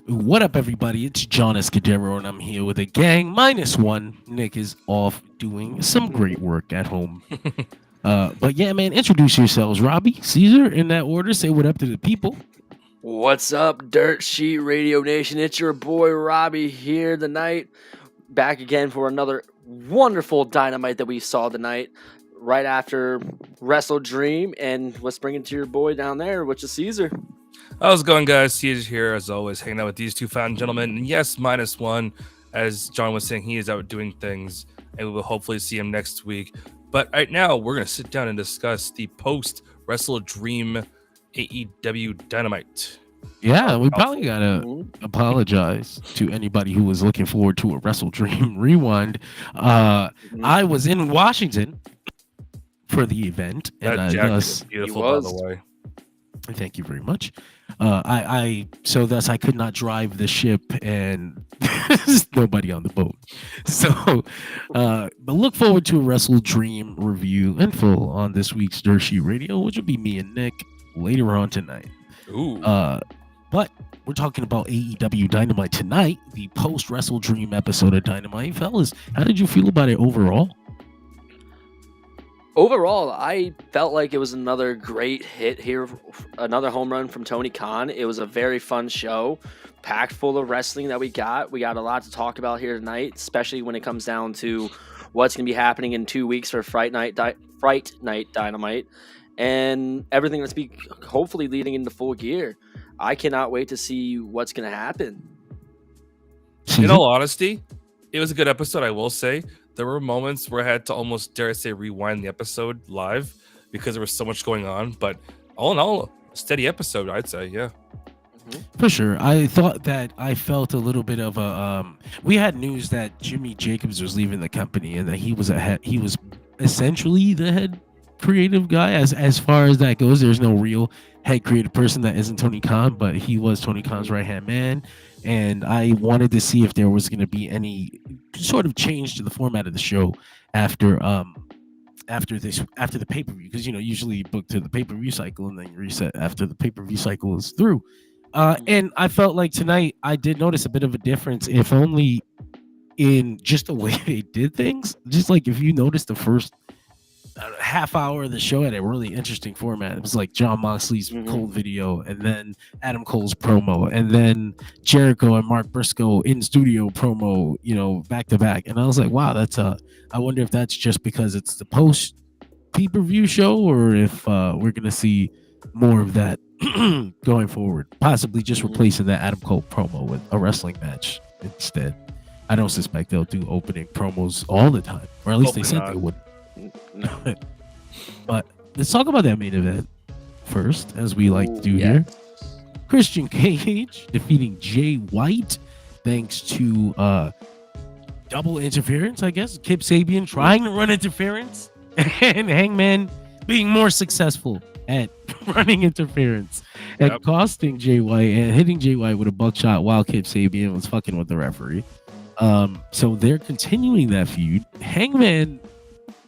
What up, everybody? It's John Escudero, and I'm here with a gang minus one. Nick is off doing some great work at home. But yeah, man, introduce yourselves. Robbie, Caesar, in that order. Say what up to the people. What's up, Dirt Sheet Radio Nation? It's your boy Robbie here tonight. Back again for another wonderful Dynamite that we saw tonight, right after Wrestle Dream, and let's bring it to your boy down there, which is Caesar. How's it going, guys? Caesar here, as always, hanging out with these two fine gentlemen. And yes, minus one, as John was saying, he is out doing things, and we will hopefully see him next week. But right now, we're going to sit down and discuss the post-Wrestle Dream AEW Dynamite. Yeah, we probably gotta apologize to anybody who was looking forward to a Wrestle Dream rewind. I was in Washington for the event, That and jacket thus, is beautiful, He by was. the way. thank you very much. Thus I could not drive the ship, and there's nobody on the boat. So, but look forward to a Wrestle Dream review in full on this week's Dirt Sheet Radio, which will be me and Nick later on tonight. Ooh. But we're talking about AEW Dynamite tonight, the post Wrestle Dream episode of Dynamite. Fellas, how did you feel about it overall? Overall, I felt like it was another great hit here, another home run from Tony Khan. It was a very fun show, packed full of wrestling that we got. We got a lot to talk about here tonight, especially when it comes down to what's going to be happening in 2 weeks for Fright Night Dynamite, and everything that's be hopefully leading into Full Gear. I cannot wait to see what's going to happen. In all honesty, it was a good episode, I will say. There were moments where I had to almost, dare I say, rewind the episode live because there was so much going on. But all in all, a steady episode, I'd say, yeah. For sure. I thought that I felt a little bit of a we had news that Jimmy Jacobs was leaving the company and that he was essentially the head creative guy. As far as that goes, there's no real head creative person that isn't Tony Khan, but he was Tony Khan's right hand man. And I wanted to see if there was going to be any sort of change to the format of the show after the pay-per-view, because usually you book to the pay-per-view cycle and then you reset after the pay-per-view cycle is through. And I felt like tonight I did notice a bit of a difference, if only in just the way they did things. Just like if you noticed the first half hour of the show had a really interesting format. It was like John Moxley's cold video, and then Adam Cole's promo, and then Jericho and Mark Briscoe in studio promo, back to back. And I was like, wow, that's I wonder if that's just because it's the post pay-per-view show, or if we're gonna see more of that going forward, possibly just replacing that Adam Cole promo with a wrestling match instead. I don't suspect they'll do opening promos all the time, or at least they said they would. No. But let's talk about that main event first, as we like to do here. Christian Cage defeating Jay White thanks to double interference, I guess. Kip Sabian trying to run interference and Hangman being more successful at running interference and costing Jay White and hitting Jay White with a buckshot while Kip Sabian was fucking with the referee. So they're continuing that feud. Hangman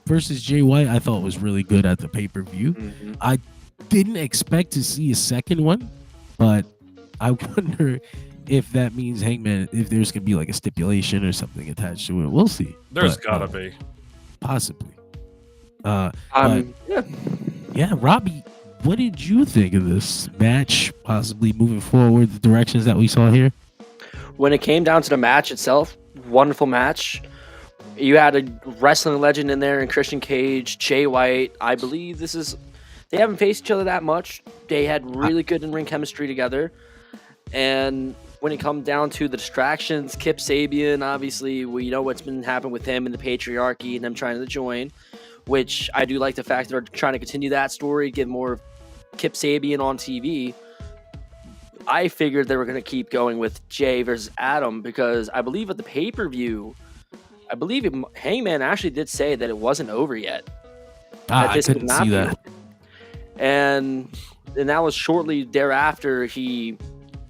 versus Jay White, I thought was really good at the pay-per-view. I didn't expect to see a second one, but I wonder if that means Hangman, if there's gonna be like a stipulation or something attached to it. We'll see. There's gotta be. Possibly. Yeah. Robbie, what did you think of this match, possibly moving forward, the directions that we saw here? When it came down to the match itself, wonderful match. You had a wrestling legend in there in Christian Cage, Jay White. I believe they haven't faced each other that much. They had really good in-ring chemistry together. And when it comes down to the distractions, Kip Sabian, obviously, we know what's been happening with him and the patriarchy and them trying to join, which I do like the fact that they're trying to continue that story, get more Kip Sabian on TV. I figured they were going to keep going with Jay versus Adam, because I believe at the pay-per-view, Hangman actually did say that it wasn't over yet. I couldn't see that. And that was shortly thereafter he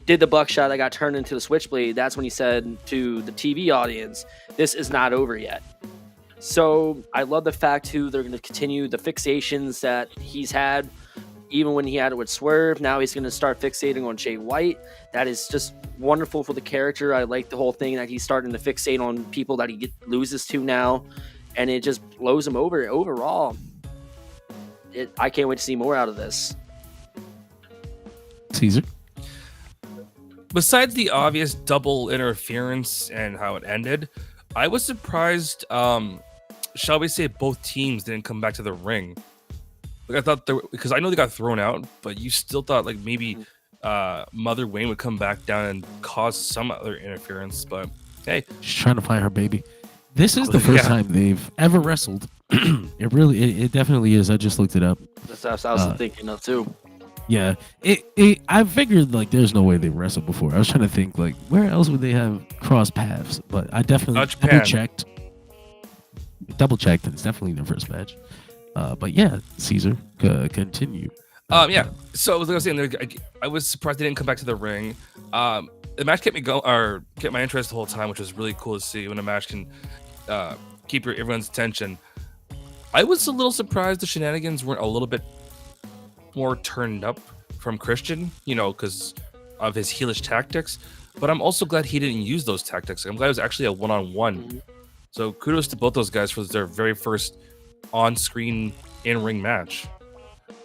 did the buckshot that got turned into the switchblade. That's when he said to the TV audience, "This is not over yet." So I love the fact too they're going to continue the fixations that he's had even when he had it with Swerve, now he's going to start fixating on Jay White. That is just wonderful for the character. I like the whole thing that he's starting to fixate on people that he loses to now, and it just blows him over overall. I can't wait to see more out of this. Caesar? Besides the obvious double interference and how it ended, I was surprised, shall we say, both teams didn't come back to the ring. Like I thought, because I know they got thrown out, but you still thought like maybe Mother Wayne would come back down and cause some other interference. But hey, she's trying to find her baby. This is the first time they've ever wrestled. It definitely is. I just looked it up. That's what I was thinking of too. Yeah, I figured like there's no way they wrestled before. I was trying to think like where else would they have crossed paths, but I definitely double checked, and it's definitely their first match. But yeah, Caesar, continue. Yeah. So I was saying, I was surprised they didn't come back to the ring. The match kept me going, or kept my interest the whole time, which was really cool to see when a match can keep everyone's attention. I was a little surprised the shenanigans weren't a little bit more turned up from Christian, because of his heelish tactics. But I'm also glad he didn't use those tactics. I'm glad it was actually a one-on-one. So kudos to both those guys for their very first on-screen in-ring match.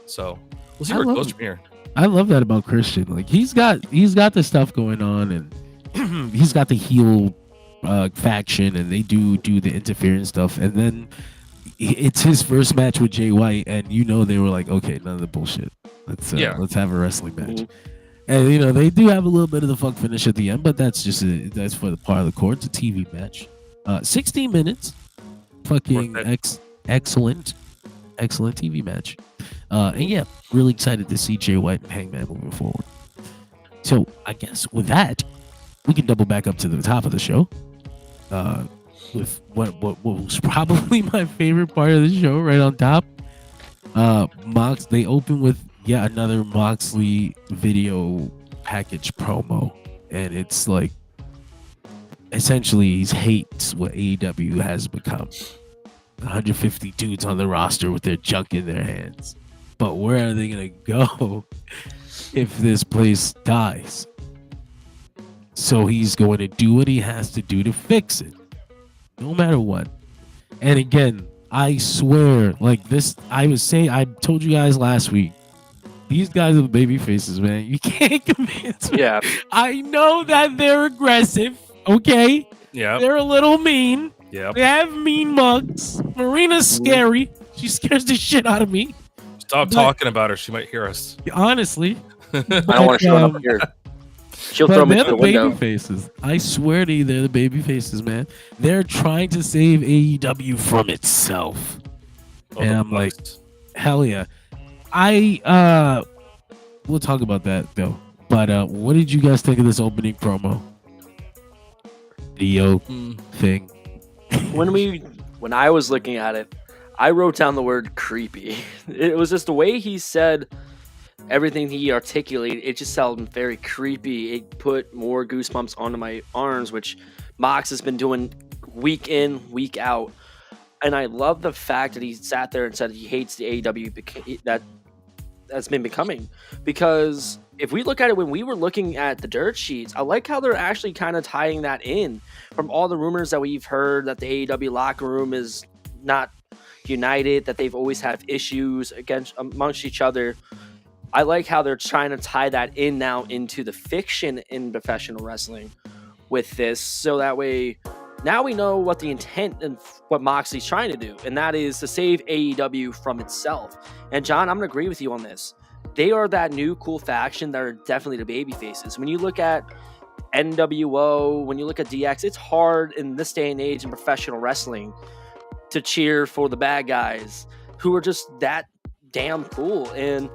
So we'll see where it goes from here. I love that about Christian. Like he's got the stuff going on, and he's got the heel faction, and they do the interference stuff, and then it's his first match with Jay White, and they were like, okay, none of the bullshit. Let's have a wrestling match. And they do have a little bit of the fuck finish at the end, but that's just that's for the part of the court. It's a TV match. 16 minutes. Fucking excellent TV match. And yeah, really excited to see Jay White and Hangman moving forward. So I guess with that, we can double back up to the top of the show. With what was probably my favorite part of the show, right on top. They open with yet another Moxley video package promo, and it's like essentially he hates what AEW has become. 150 dudes on the roster with their junk in their hands, but where are they gonna go if this place dies? So he's going to do what he has to do to fix it, no matter what. And again, I swear, like this, I told you guys last week, these guys are the baby faces, man. You can't convince me. Yeah. I know that they're aggressive, okay? Yeah. They're a little mean. Yeah. They have mean mugs. Marina's scary. She scares the shit out of me. Stop talking about her. She might hear us. Honestly. I don't want to show up here. She'll throw me through the window. Baby faces. I swear to you, they're the baby faces, man. They're trying to save AEW from itself. And I'm like, hell yeah. We'll talk about that though. But what did you guys think of this opening promo? The thing. When I was looking at it, I wrote down the word creepy. It was just the way he said everything he articulated. It just sounded very creepy. It put more goosebumps onto my arms, which Mox has been doing week in, week out. And I love the fact that he sat there and said he hates the AEW that's been becoming. Because if we look at it when we were looking at the dirt sheets, I like how they're actually kind of tying that in from all the rumors that we've heard that the AEW locker room is not united, that they've always had issues amongst each other. I like how they're trying to tie that in now into the fiction in professional wrestling with this, so that way now we know what the intent and what Moxley's trying to do, and that is to save AEW from itself. And John, I'm going to agree with you on this. They are that new cool faction that are definitely the baby faces. When you look at NWO, when you look at DX, it's hard in this day and age in professional wrestling to cheer for the bad guys who are just that damn cool. And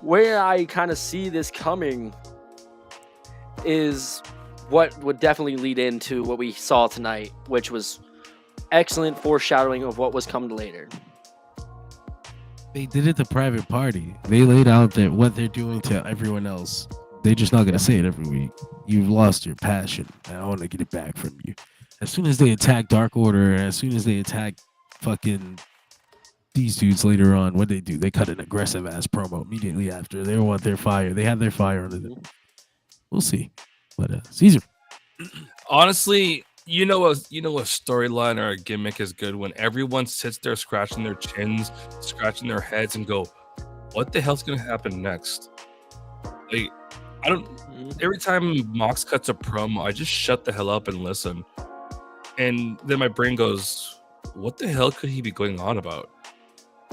where I kind of see this coming is what would definitely lead into what we saw tonight, which was excellent foreshadowing of what was coming later. They did it to Private Party. They laid out what they're doing to everyone else. They're just not going to say it every week. You've lost your passion. I want to get it back from you. As soon as they attack Dark Order, as soon as they attack fucking these dudes later on, what they do, they cut an aggressive ass promo immediately after. They want their fire. They have their fire under them. We'll see. But Caesar. Honestly, you know a storyline or a gimmick is good when everyone sits there scratching their chins, scratching their heads, and go, "What the hell's gonna happen next?" Like, I don't. Every time Mox cuts a promo, I just shut the hell up and listen, and then my brain goes, "What the hell could he be going on about?"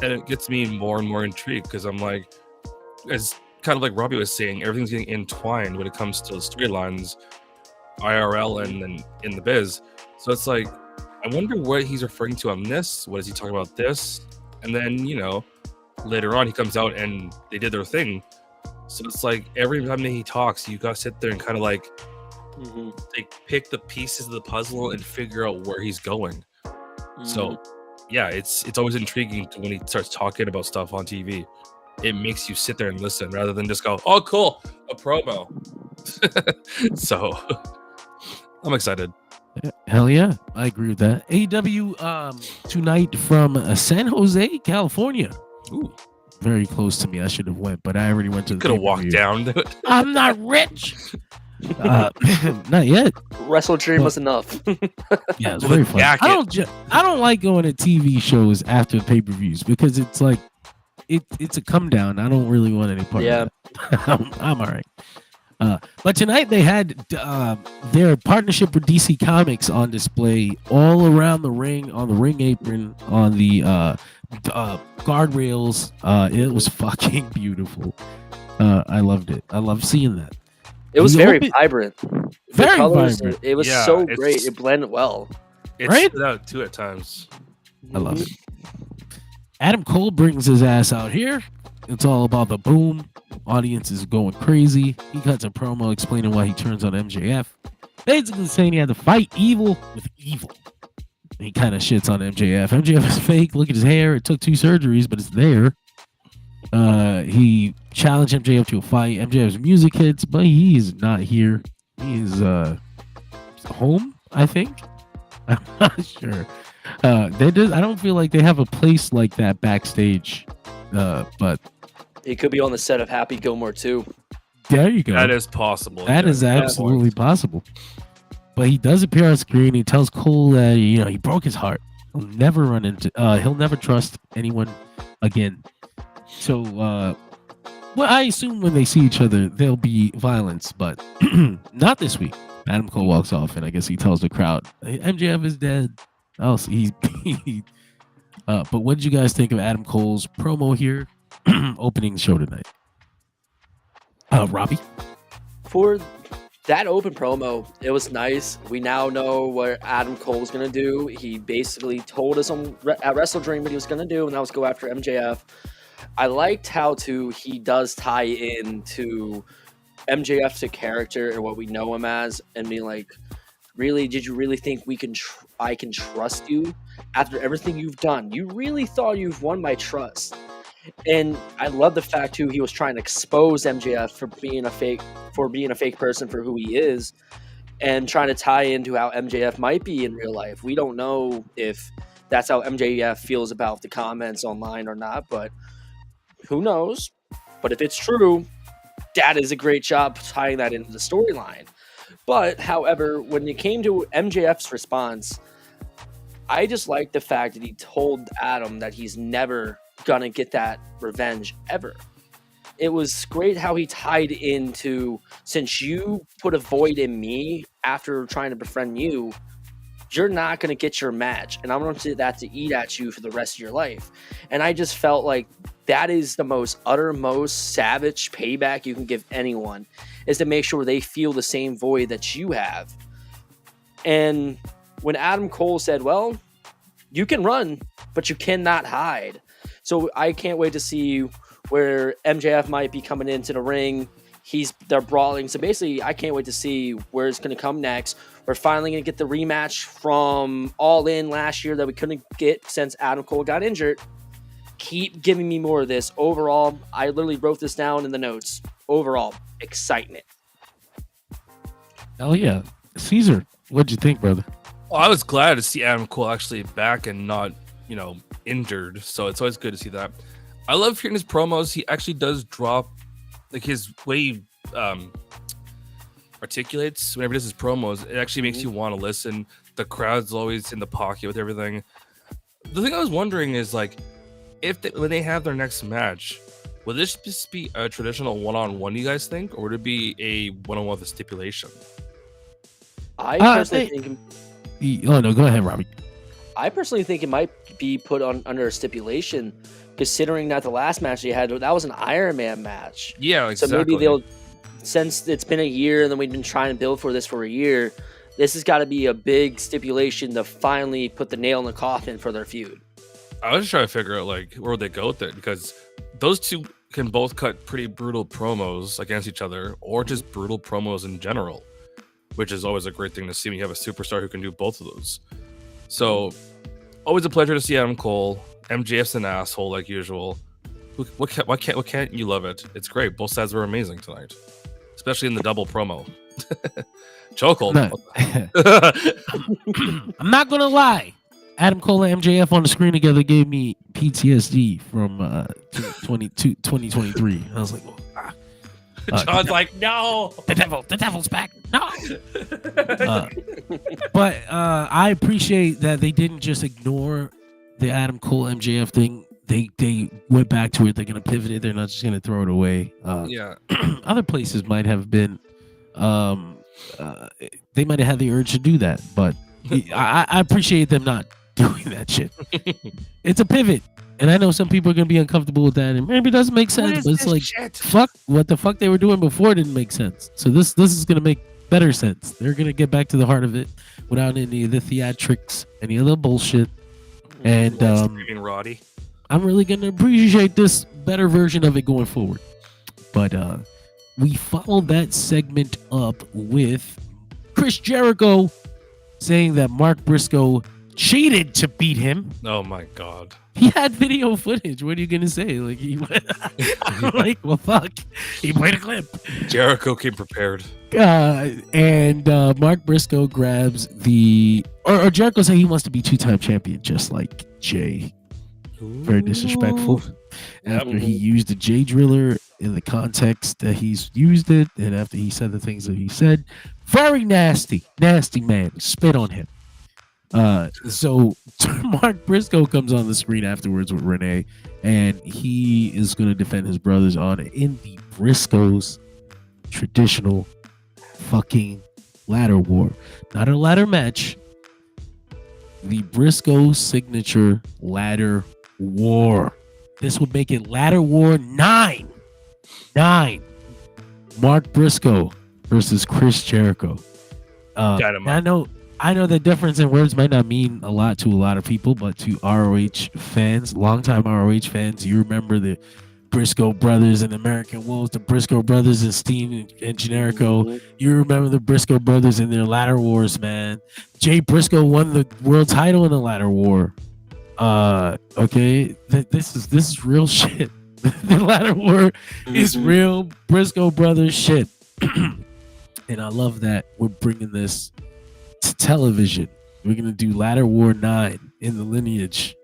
And it gets me more and more intrigued because I'm like, as kind of like Robbie was saying, everything's getting entwined when it comes to storylines, IRL and then in the biz. So it's like, I wonder what he's referring to on this. What is he talking about this? And then, later on he comes out and they did their thing. So it's like every time that he talks, you got to sit there and kind of like pick the pieces of the puzzle and figure out where he's going. So yeah, it's always intriguing when he starts talking about stuff on TV. It makes you sit there and listen rather than just go, "Oh, cool, a promo." So I'm excited. Hell yeah, I agree with that. AEW tonight from San Jose, California. Ooh, very close to me. I should have went, but I already went to. Could have walked down to it. I'm not rich. Not yet. Wrestle Dream was enough. Yeah, it's very fun. I don't like going to TV shows after pay-per-views because it's like it's a come down. I don't really want any part of that. I'm all right. But tonight they had their partnership with DC Comics on display all around the ring, on the ring apron, on the guardrails. It was fucking beautiful. I loved it. I love seeing that. It was very vibrant. Very vibrant. It was so great. It blended well. It stood out too at times. I love it. Adam Cole brings his ass out here. It's all about the boom. Audience is going crazy. He cuts a promo explaining why he turns on MJF. Basically saying he had to fight evil with evil. He kind of shits on MJF. MJF is fake. Look at his hair. It took 2 surgeries, but it's there. He challenged MJF to a fight. MJF's music hits, but he is not here. He is home, I think. I'm not sure. I don't feel like they have a place like that backstage. But he could be on the set of Happy Gilmore too. There you go. That is possible. That is absolutely possible. But he does appear on screen. He tells Cole that he broke his heart. He'll never trust anyone again. So, I assume when they see each other, there'll be violence, but not this week. Adam Cole walks off, and I guess he tells the crowd, MJF is dead. Oh, so but what did you guys think of Adam Cole's promo here, opening the show tonight? Robbie? For that open promo, it was nice. We now know what Adam Cole's going to do. He basically told us at Wrestle Dream what he was going to do, and that was go after MJF. I liked how he does tie into MJF's character and what we know him as, and be like, really, did you really think I can trust you after everything you've done? You really thought you've won my trust? And I love the fact too he was trying to expose MJF for being a fake person for who he is, and trying to tie into how MJF might be in real life. We don't know if that's how MJF feels about the comments online or not, but who knows? But if it's true, that is a great job tying that into the storyline. But, however, when it came to MJF's response, I just like the fact that he told Adam that he's never going to get that revenge ever. It was great how he tied into, since you put a void in me after trying to befriend you, you're not going to get your match. And I'm going to that to eat at you for the rest of your life. And I just felt like that is the most uttermost savage payback you can give anyone, is to make sure they feel the same void that you have. And when Adam Cole said, well, you can run, but you cannot hide. So I can't wait to see where MJF might be coming into the ring. They're brawling. So basically, I can't wait to see where it's going to come next. We're finally going to get the rematch from All In last year that we couldn't get since Adam Cole got injured. Keep giving me more of this. Overall, I literally wrote this down in the notes. Overall, excitement. Hell yeah. Caesar, what'd you think, brother? Well, I was glad to see Adam Cole actually back and not, injured, so it's always good to see that. I love hearing his promos. He actually does drop, like, his way he articulates whenever he does his promos. It actually makes you want to listen. The crowd's always in the pocket with everything. The thing I was wondering is, like, when they have their next match, will this just be a traditional one-on-one, you guys think, or would it be a one-on-one with a stipulation? I personally think. Oh no, go ahead, Robbie. I personally think it might be put under a stipulation, considering that the last match they had, that was an Iron Man match. Yeah, exactly. So maybe they'll, since it's been a year and then we've been trying to build for this for a year, this has got to be a big stipulation to finally put the nail in the coffin for their feud. I was just trying to figure out, like, where would they go with it, because those two can both cut pretty brutal promos against each other, or just brutal promos in general, which is always a great thing to see when you have a superstar who can do both of those. So, always a pleasure to see Adam Cole. MJF's an asshole like usual. Why can't you love it? It's great. Both sides were amazing tonight, especially in the double promo. Chokehold. I'm not gonna lie. Adam Cole and MJF on the screen together gave me PTSD from 2023. I was like, John's like, no, the devil's back. No. But I appreciate that they didn't just ignore the Adam Cole MJF thing. They went back to it. They're gonna pivot it. They're not just gonna throw it away. Yeah. Other places might have been. They might have had the urge to do that, but I appreciate them not doing that shit. It's a pivot, and I know some people are gonna be uncomfortable with that, and maybe it doesn't make sense. But it's like, fuck, what the fuck they were doing before didn't make sense. So this is gonna make better sense. They're gonna get back to the heart of it without any of the theatrics, any of the bullshit. And Roddy. I'm really gonna appreciate this better version of it going forward. But we followed that segment up with Chris Jericho saying that Mark Briscoe cheated to beat him. Oh my god. He had video footage. What are you gonna say? Like I'm like, well, fuck. He played a clip. Jericho came prepared. And Mark Briscoe grabs or Jericho said he wants to be 2-time champion, just like Jay. Very disrespectful. After he used the Jay Driller in the context that he's used it, and after he said the things that he said, very nasty man. Spit on him. So Mark Briscoe comes on the screen afterwards with Renee, and he is going to defend his brother's honor in the Briscoes traditional fucking ladder war. Not a ladder match. The Briscoe signature ladder war. This would make it ladder war 9. Mark Briscoe versus Chris Jericho. I know the difference in words might not mean a lot to a lot of people, but to ROH fans, longtime ROH fans, you remember the Briscoe brothers and American Wolves, the Briscoe brothers and Steen and Generico. You remember the Briscoe brothers in their ladder wars, man. Jay Briscoe won the world title in the ladder war. Okay, this is real shit. The ladder war is real Briscoe brothers shit. And I love that we're bringing this to television. We're gonna do Ladder War 9 in the lineage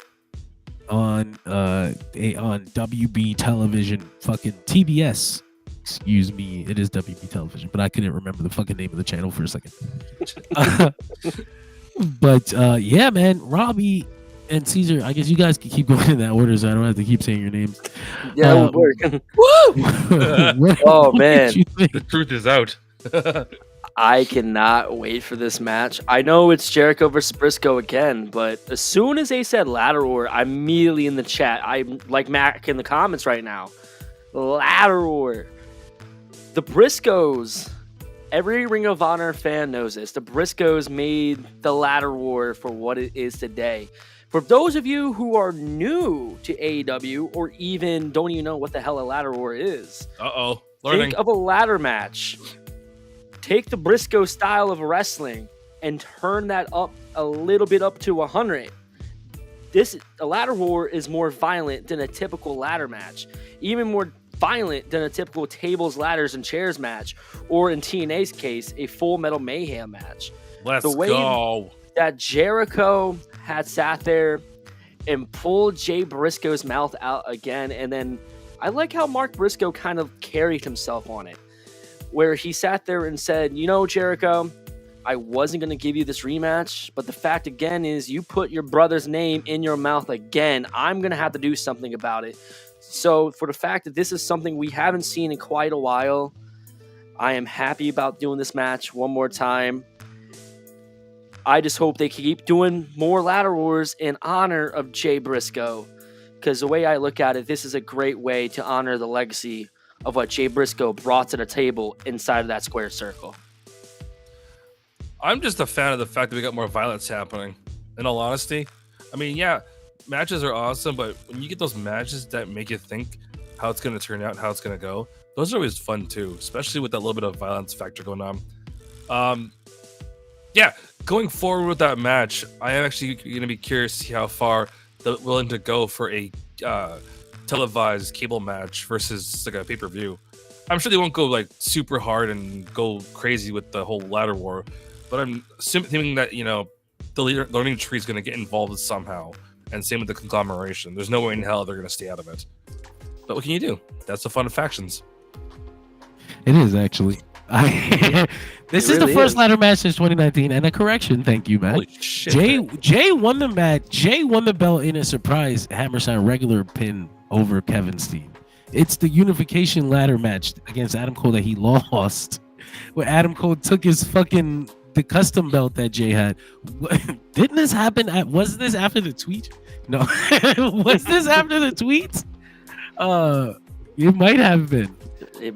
on WB television, fucking TBS. Excuse me, it is WB television, but I couldn't remember the fucking name of the channel for a second. But yeah, man, Robbie and Caesar, I guess you guys can keep going in that order, so I don't have to keep saying your names. Yeah, we'll work. Woo! Oh man, the truth is out. I cannot wait for this match. I know it's Jericho versus Briscoe again, but as soon as they said ladder war, I'm immediately in the chat. I'm like Mac in the comments right now. Ladder war. The Briscoes, every Ring of Honor fan knows this. The Briscoes made the ladder war for what it is today. For those of you who are new to AEW or even don't even know what the hell a ladder war is, learning. Think of a ladder match. Take the Briscoe style of wrestling and turn that up a little bit up to 100. A ladder war is more violent than a typical ladder match. Even more violent than a typical tables, ladders, and chairs match. Or in TNA's case, a Full Metal Mayhem match. Let's go. That Jericho had sat there and pull Jay Briscoe's mouth out again. And then I like how Mark Briscoe kind of carried himself on it, where he sat there and said, you know, Jericho, I wasn't going to give you this rematch, but the fact again is you put your brother's name in your mouth again. I'm going to have to do something about it. So for the fact that this is something we haven't seen in quite a while, I am happy about doing this match one more time. I just hope they keep doing more ladder wars in honor of Jay Briscoe, because the way I look at it, this is a great way to honor the legacy of what Jay Briscoe brought to the table inside of that square circle. I'm just a fan of the fact that we got more violence happening, in all honesty. I mean, yeah, matches are awesome, but when you get those matches that make you think how it's going to turn out, how it's going to go, those are always fun too, especially with that little bit of violence factor going on. Yeah, going forward with that match, I am actually going to be curious to see how far they're willing to go for a televised cable match versus like a pay-per-view. I'm sure they won't go like super hard and go crazy with the whole ladder war, but I'm thinking that, you know, the learning tree is going to get involved somehow, and same with the conglomeration. There's no way in hell they're going to stay out of it. But what can you do? That's the fun of factions. It is actually. This is the first ladder match since 2019, and a correction. Thank you, Matt. Holy shit, Jay won the match. Jay won the belt in a surprise Hammerstein regular pin over Kevin Steen. It's the unification ladder match against Adam Cole that he lost, where Adam Cole took his the custom belt that Jay had. Didn't this happen? Was this after the tweet? No. Was this after the tweet? It might have been.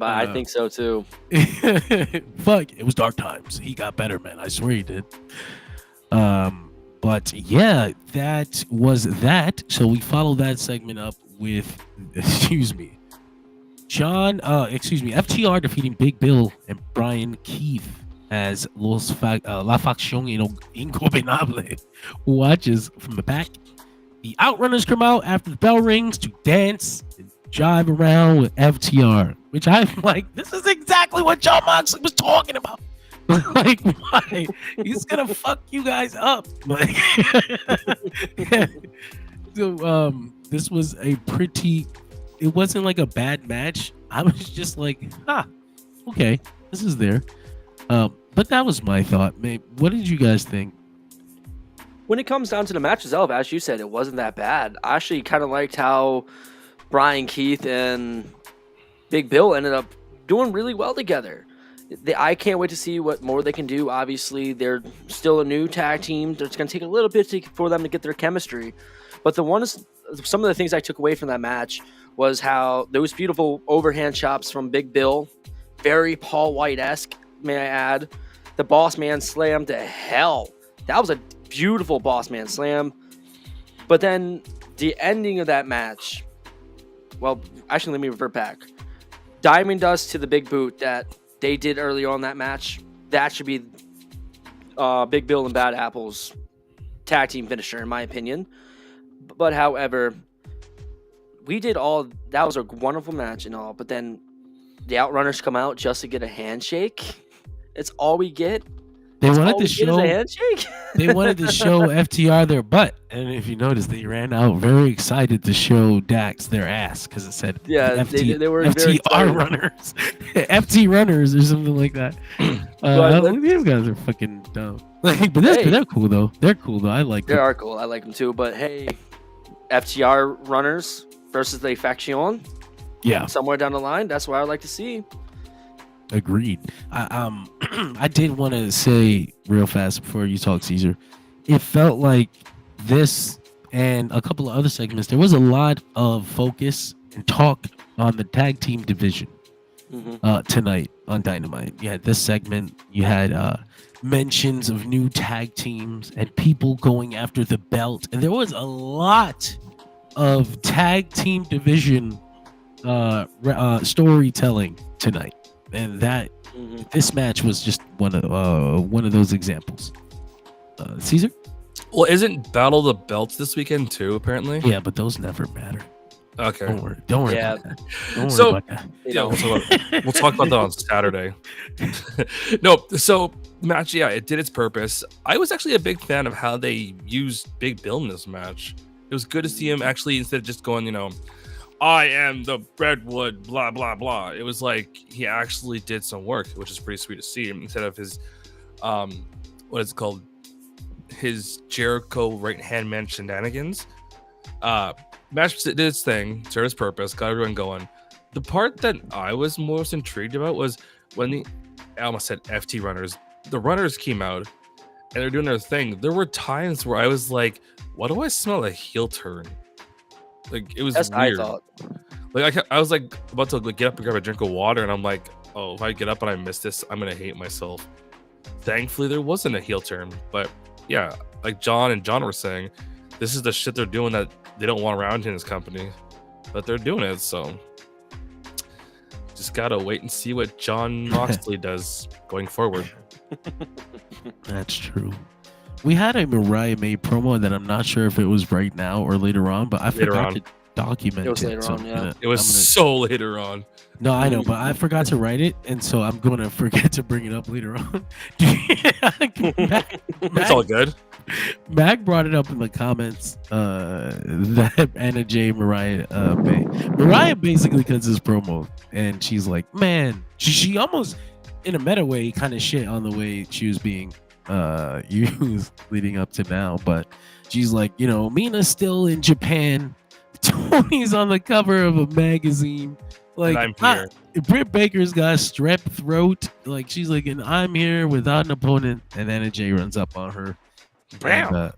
I think so too. Fuck, it was dark times. He got better, man. I swear he did. But yeah, that was that. So we follow that segment up with, FTR defeating Big Bill and Brian Keith as La Facción Ingobernables, who watches from the back. The Outrunners come out after the bell rings to dance and jive around with FTR, which I'm like, this is exactly what John Moxley was talking about. Like, why? He's gonna fuck you guys up. Like, so this was it wasn't like a bad match. I was just like, okay, this is there. But that was my thought. What did you guys think? When it comes down to the match itself, as you said, it wasn't that bad. I actually kind of liked how Brian Keith and Big Bill ended up doing really well together. I can't wait to see what more they can do. Obviously, they're still a new tag team. It's going to take a little bit for them to get their chemistry. But some of the things I took away from that match was how those beautiful overhand chops from Big Bill, very Paul White-esque, may I add. The Boss Man Slam to hell. That was a beautiful Boss Man Slam. But then the ending of that match, well, actually, let me revert back. Diamond Dust to the Big Boot that they did earlier on that match, that should be Big Bill and Bad Apple's tag team finisher, in my opinion. But however, that was a wonderful match and all, but then the Outrunners come out just to get a handshake. It's all we get. They wanted to show a handshake. They wanted to show FTR their butt, and if you notice, they ran out very excited to show Dax their ass because it said, they were FTR runners, FT runners, or something like that. These guys are fucking dumb. But they're cool though. They're cool though. I like them. They are cool. I like them too. But hey, FTR runners versus the Faction. Yeah. Somewhere down the line, that's what I'd like to see. Agreed. I did want to say real fast before you talk, Caesar. It felt like this and a couple of other segments, there was a lot of focus and talk on the tag team division tonight on Dynamite. You had this segment. You had mentions of new tag teams and people going after the belt. And there was a lot of tag team division storytelling tonight. And that this match was just one of those examples. Caesar? Well, isn't Battle of the Belts this weekend too? Apparently. Yeah, but those never matter. Okay. Don't worry about that. Don't worry about that. Yeah, we'll talk about that on Saturday. No, so match, yeah, it did its purpose. I was actually a big fan of how they used Big Bill in this match. It was good to see him actually, instead of just going, I am the Redwood, blah, blah, blah. It was like he actually did some work, which is pretty sweet to see him, instead of his, what is it called? His Jericho right-hand man shenanigans. Match did its thing, served its purpose, got everyone going. The part that I was most intrigued about was when I almost said FT runners. The runners came out and they're doing their thing. There were times where I was like, "What do I smell a heel turn?" Like it was That's weird. I thought. Like I was like about to get up and grab a drink of water, and I'm like, "Oh, if I get up and I miss this, I'm gonna hate myself." Thankfully, there wasn't a heel turn, but yeah, like John and John were saying, this is the shit they're doing that they don't want around in this company, but they're doing it. So just gotta wait and see what John Moxley does going forward. That's true. We had a Mariah May promo that I'm not sure if it was right now or later on, but I forgot to document It was later so on, yeah. It was so later on. No, I know, but I forgot to write it, and so I'm going to forget to bring it up later on. It's all good. Mac brought it up in the comments that Anna J. Mariah May. Mariah basically cuts his promo, and she's like, man, she almost, in a meta way, kind of shit on the way she was being used leading up to now, but she's like, Mina's still in Japan. Tony's on the cover of a magazine. Like, and I'm here. Britt Baker's got strep throat. Like, she's like, and I'm here without an opponent. And Anna J runs up on her. Bam. And,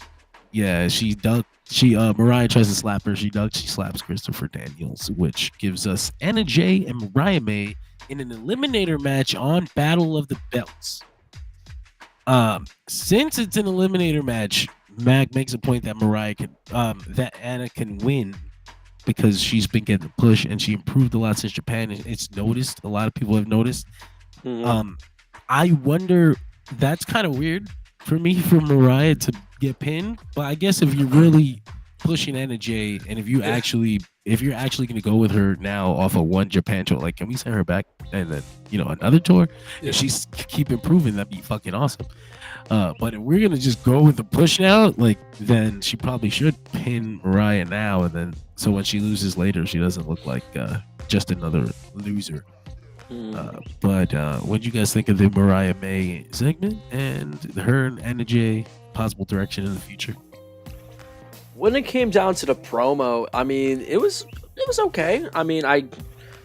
yeah, she ducked. Mariah tries to slap her. She ducks. She slaps Christopher Daniels, which gives us Anna J and Mariah May in an eliminator match on Battle of the Belts. Since it's an eliminator match, Mac makes a point that that Anna can win because she's been getting the push and she improved a lot since Japan. It's noticed. A lot of people have noticed. Mm-hmm. I wonder, that's kind of weird for me for Mariah to get pinned, but I guess if you're really pushing Anna J and if you're actually going to go with her now off of one Japan tour, like, can we send her back and then another tour? Yeah. If she's keep improving, that'd be fucking awesome. But if we're gonna just go with the push now, like, then she probably should pin Mariah now, and then so when she loses later, she doesn't look like just another loser. But what do you guys think of the Mariah May segment and her and Anna J possible direction in the future? When it came down to the promo, I mean, it was okay. I mean, I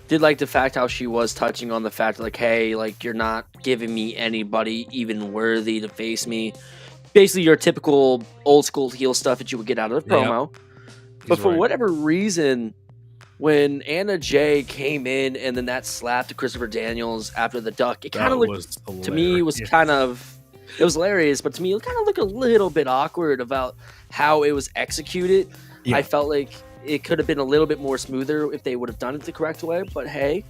did like the fact how she was touching on the fact, like, hey, like, you're not giving me anybody even worthy to face me. Basically, your typical old school heel stuff that you would get out of the promo. Yep. But for whatever reason, when Anna J came in and then that slap to Christopher Daniels after the duck, it kind of looked, to me, was kind of, it was hilarious, but to me, it kind of looked a little bit awkward about how it was executed. Yeah. I felt like it could have been a little bit more smoother if they would have done it the correct way. But hey,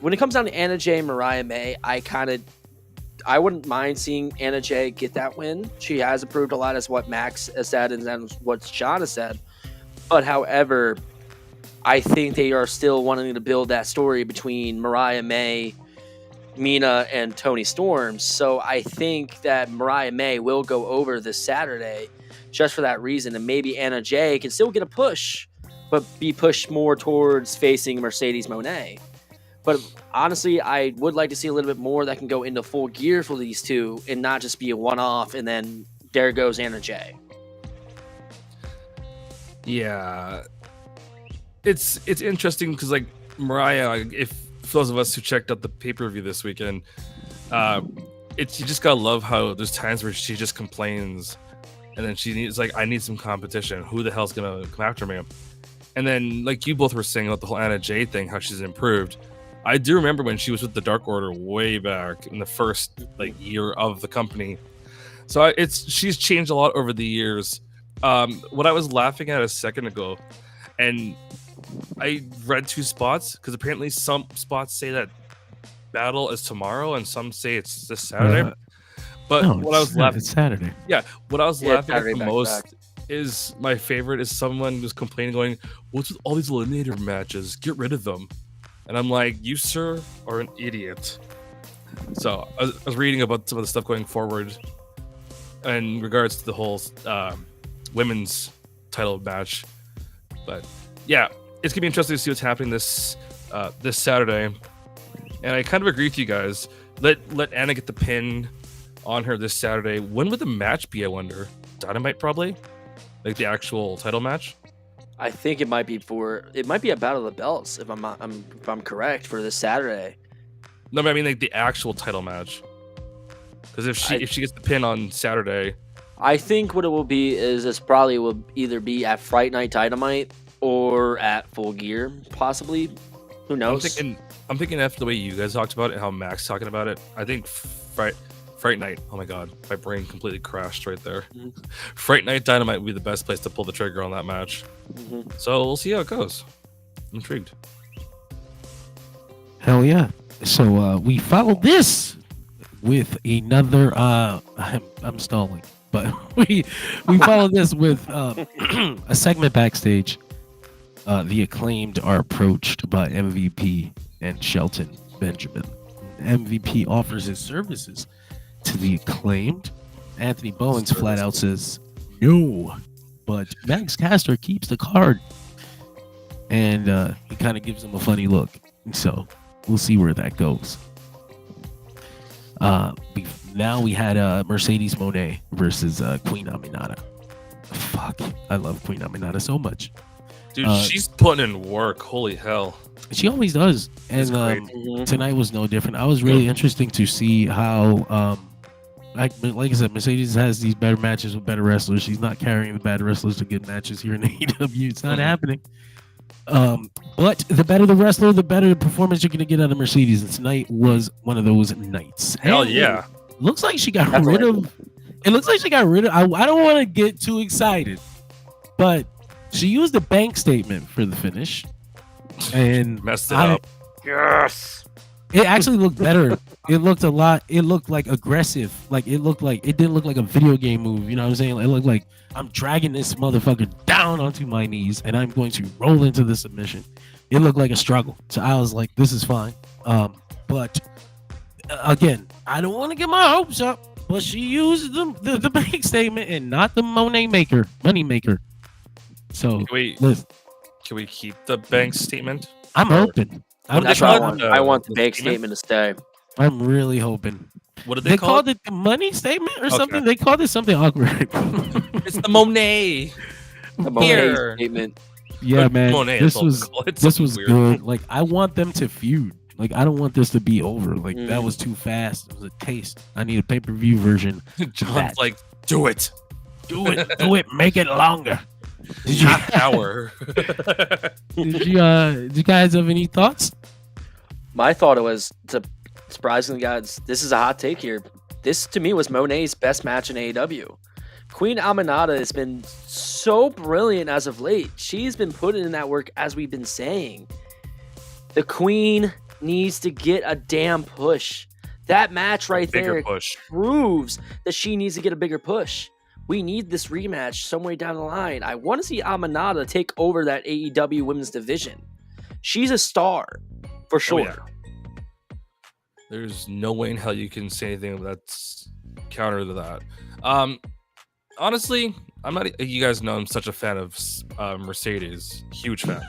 when it comes down to Anna J and Mariah May, I wouldn't mind seeing Anna J get that win. She has improved a lot, as what Max has said and then what John has said. But however, I think they are still wanting to build that story between Mariah May, Mina, and Toni Storm. So I think that Mariah May will go over this Saturday just for that reason. And maybe Anna J can still get a push, but be pushed more towards facing Mercedes Moné. But honestly, I would like to see a little bit more that can go into full gear for these two and not just be a one-off and then there goes Anna J. Yeah. It's interesting because, like, Mariah, if for those of us who checked out the pay-per-view this weekend, you just gotta love how there's times where she just complains and then she needs, like, I need some competition. Who the hell's gonna come after me? And then, like you both were saying about the whole Anna J thing, how she's improved. I do remember when she was with the Dark Order way back in the first, like, year of the company. So she's changed a lot over the years. What I was laughing at a second ago, and I read two spots because apparently some spots say that Battle is tomorrow and some say it's this Saturday. But no, what I was laughing, it's Saturday. Yeah, what I was laughing at the back most is my favorite is someone who's complaining, going, "What's with all these eliminator matches? Get rid of them." And I'm like, "You, sir, are an idiot." So I was reading about some of the stuff going forward in regards to the whole women's title match. But yeah, it's gonna be interesting to see what's happening this Saturday. And I kind of agree with you guys. Let Anna get the pin on her this Saturday. When would the match be, I wonder? Dynamite, probably? Like the actual title match? I think it might be a Battle of the Belts, if I'm correct, for this Saturday. No, but I mean like the actual title match. Because if she gets the pin on Saturday, I think what it will be is this probably will either be at Fright Night Dynamite or at Full Gear, possibly. Who knows? I'm thinking after the way you guys talked about it, how Mac's talking about it. I think Fright Night. Oh my god, my brain completely crashed right there. Mm-hmm. Fright Night Dynamite would be the best place to pull the trigger on that match. Mm-hmm. So we'll see how it goes. I'm intrigued. Hell yeah! So we followed this with another. I'm stalling, but we followed this with a segment backstage. The Acclaimed are approached by MVP and Shelton Benjamin. MVP offers his services to the Acclaimed. Anthony Bowens flat out says no, but Max Caster keeps the card, and he kind of gives him a funny look. So we'll see where that goes. Now we had Mercedes Moné versus Queen Aminata. Fuck, I love Queen Aminata so much. Dude, she's putting in work. Holy hell. She always does. And tonight was no different. I was really interesting to see how, like I said, Mercedes has these better matches with better wrestlers. She's not carrying the bad wrestlers to good matches here in AEW. It's not happening. But the better the wrestler, the better the performance you're going to get out of Mercedes. And tonight was one of those nights. Hell yeah. Looks like she got rid of... It looks like she got rid of... I don't want to get too excited, but... She used a bank statement for the finish, and messed it up. Yes, it actually looked better. It looked like aggressive. Like it didn't look like a video game move. You know what I'm saying? It looked like I'm dragging this motherfucker down onto my knees, and I'm going to roll into the submission. It looked like a struggle. So I was like, this is fine. But again, I don't want to get my hopes up. But she used the bank statement and not the money maker. So can we keep the bank statement? I'm hoping. That's what I want the bank statement to stay. I'm really hoping. What did they called it? The money statement or something? They called it something awkward. It's the Monet. The Monet statement. Yeah, man. Monet, this was weird. Good. Like I want them to feud. Like I don't want this to be over. Like that was too fast. It was a taste. I need a pay-per-view version. John's like, do it. Do it. Make it longer. Did you hour? Did you guys have any thoughts? My thought was surprisingly, guys, this is a hot take here. This to me was Monet's best match in AEW. Queen Aminata has been so brilliant as of late. She's been putting in that work as we've been saying. The Queen needs to get a damn push. That match right there proves that she needs to get a bigger push. We need this rematch somewhere down the line. I want to see Aminata take over that AEW women's division. She's a star, for sure. Oh, yeah. There's no way in hell you can say anything that's counter to that. Honestly, I'm not. You guys know I'm such a fan of Mercedes, huge fan,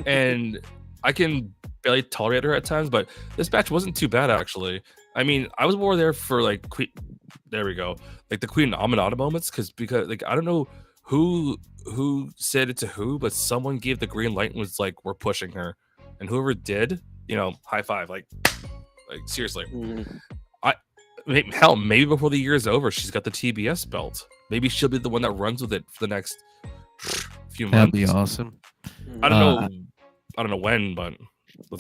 and I can barely tolerate her at times. But this match wasn't too bad, actually. I mean, I was more there for like there we go, like the Queen Aminata moments, because like I don't know who said it to who, but someone gave the green light and was like, we're pushing her, and whoever did, high five, like seriously. Maybe before the year is over, she's got the TBS belt. Maybe she'll be the one that runs with it for the next few months. That'd be awesome. I don't know when, but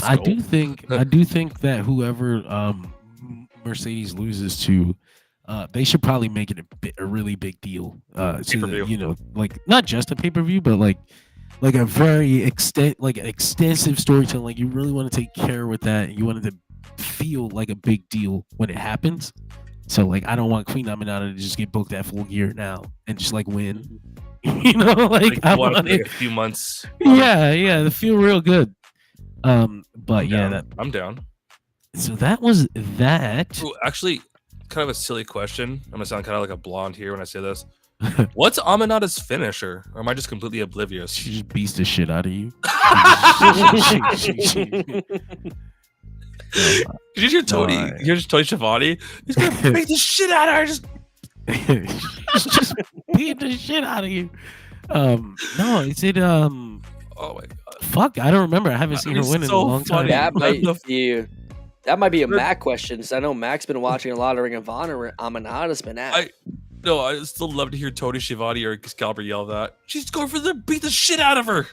I do think that whoever Mercedes loses to, they should probably make it a really big deal. Like not just a pay-per-view, but like a very extensive storytelling. Like you really want to take care with that. And you want it to feel like a big deal when it happens. So like I don't want Queen Aminata to just get booked at Full Gear now and just like win. I want it a few months. Yeah, they feel real good. But I'm down. So that was that. Ooh, actually, kind of a silly question. I'm gonna sound kind of like a blonde here when I say this. What's Aminata's finisher? Or am I just completely oblivious? She just beats the shit out of you. Did you hear Tony? You hear Tony Schiavone? He's gonna beat the shit out of her. Just beat the shit out of you. No, is it Oh my god. fuck, I don't remember. I haven't seen her It's win in a so long time. funny. That might be a Mac question. Because I know Mac's been watching a lot of Ring of Honor. Aminata's been at. No, I still love to hear Tony Schiavone or Excalibur yell that. She's going for the beat the shit out of her.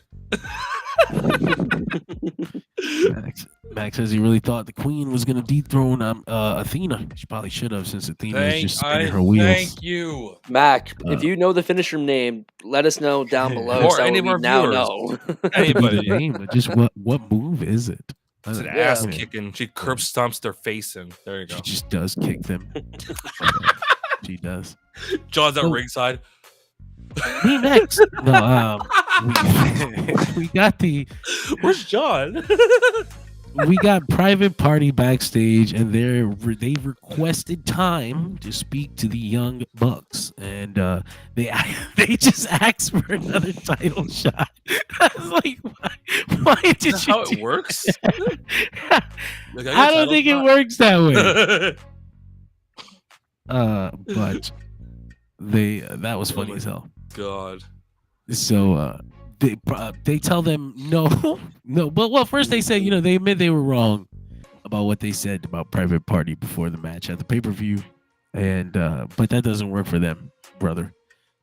Max says he really thought the Queen was gonna dethrone Athena. She probably should have, since Athena is just spinning her wheels. Thank you, Mac. If you know the finisher name, let us know down below. Or so any of we our now viewers. know. Anybody. But just what move is it? It's an Yeah. ass kicking. She curb stomps their face in. There you go. She just does kick them. She does. John's at Oh. ringside. Me next. No, we got Where's John? we got Private Party backstage, and they requested time to speak to the Young Bucks, and they just asked for another title shot. I was like, why did Is that you? how it works? Like, I don't think it works that way. works. But that was funny as hell. God. So they tell them no. But well, first they say, they admit they were wrong about what they said about Private Party before the match at the pay-per-view, and but that doesn't work for them, brother.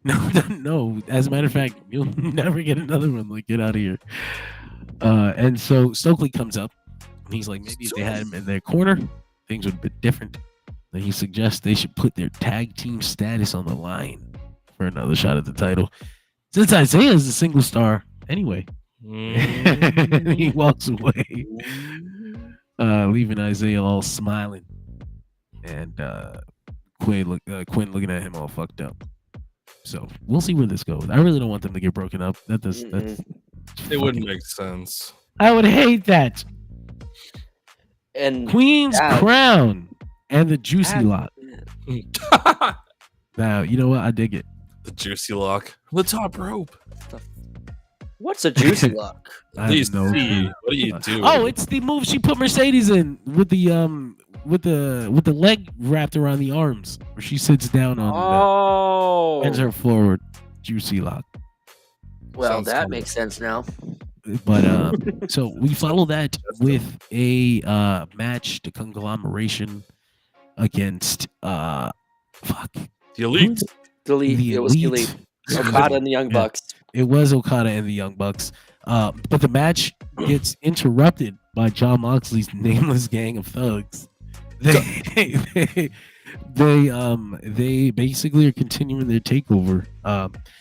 No. As a matter of fact, you'll never get another one. Like, get out of here. And so Stokely comes up, and he's like, maybe if they had him in their corner, things would have been different. And he suggests they should put their tag team status on the line for another shot at the title, since Isaiah is a single star anyway. And he walks away, leaving Isaiah all smiling, and Quinn looking at him all fucked up. So we'll see where this goes. I really don't want them to get broken up. That's It wouldn't make sense. I would hate that. And Queen's Yeah. crown and the juicy lock. The Now, you know what? I dig it. juicy lock. The top rope. what's a juicy lock? I Please have no see. clue. What do you do? Oh, it's the move she put Mercedes in with the leg wrapped around the arms, where she sits down on Oh, bends her forward. Juicy lock. well, Sounds that cool. makes sense now. But so we follow that with a match, the conglomeration against the elite. Delete. The It was Elite. Elite. Okada and the Young Yeah. Bucks. It was Okada and the Young Bucks. But the match gets interrupted by John Moxley's nameless gang of thugs. They basically are continuing their takeover.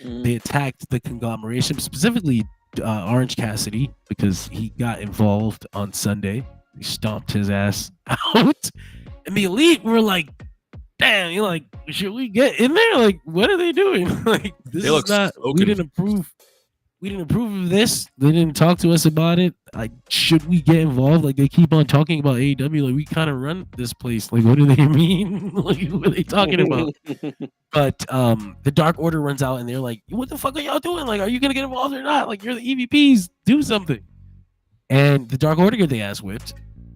They attacked the conglomeration, specifically Orange Cassidy, because he got involved on Sunday. They stomped his ass out. And the Elite were like, damn, you're like, should we get in there? Like, what are they doing? Like, this They is look not, so we didn't approve. We didn't approve of this. They didn't talk to us about it. Like, should we get involved? Like, they keep on talking about AEW. Like, we kind of run this place. Like, what do they mean? Like, what are they talking about? But the Dark Order runs out, and they're like, what the fuck are y'all doing? Like, are you going to get involved or not? Like, you're the EVPs. Do something. And the Dark Order get their ass whipped.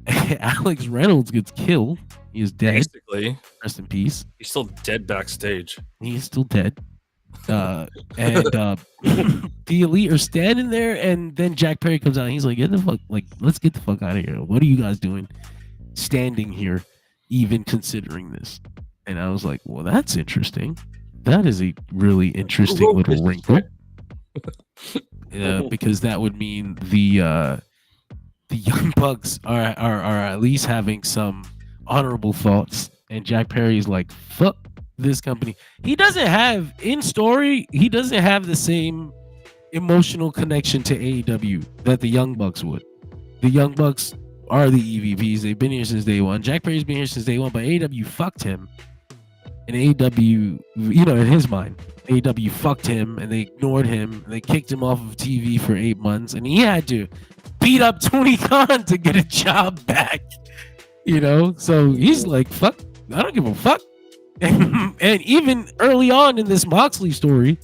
Alex Reynolds gets killed. He is dead. Basically, Rest in peace. he's still dead backstage. He is still dead. And the Elite are standing there, and then Jack Perry comes out, and he's like, "Get the fuck! Like, let's get the fuck out of here! What are you guys doing, standing here, even considering this?" And I was like, "Well, that's interesting. That is a really interesting little wrinkle." Because that would mean the Young Bucks are at least having some honorable thoughts, and Jack Perry's like, "Fuck this company." He doesn't have the same emotional connection to AEW that the Young Bucks would. The Young Bucks are the EVPs. They've been here since day one. Jack Perry's been here since day one, but AEW fucked him. And AEW, in his mind, AEW fucked him, and they ignored him, and they kicked him off of TV for 8 months, and he had to beat up Tony Khan to get a job back. So he's like, fuck, I don't give a fuck. And even early on in this Moxley story,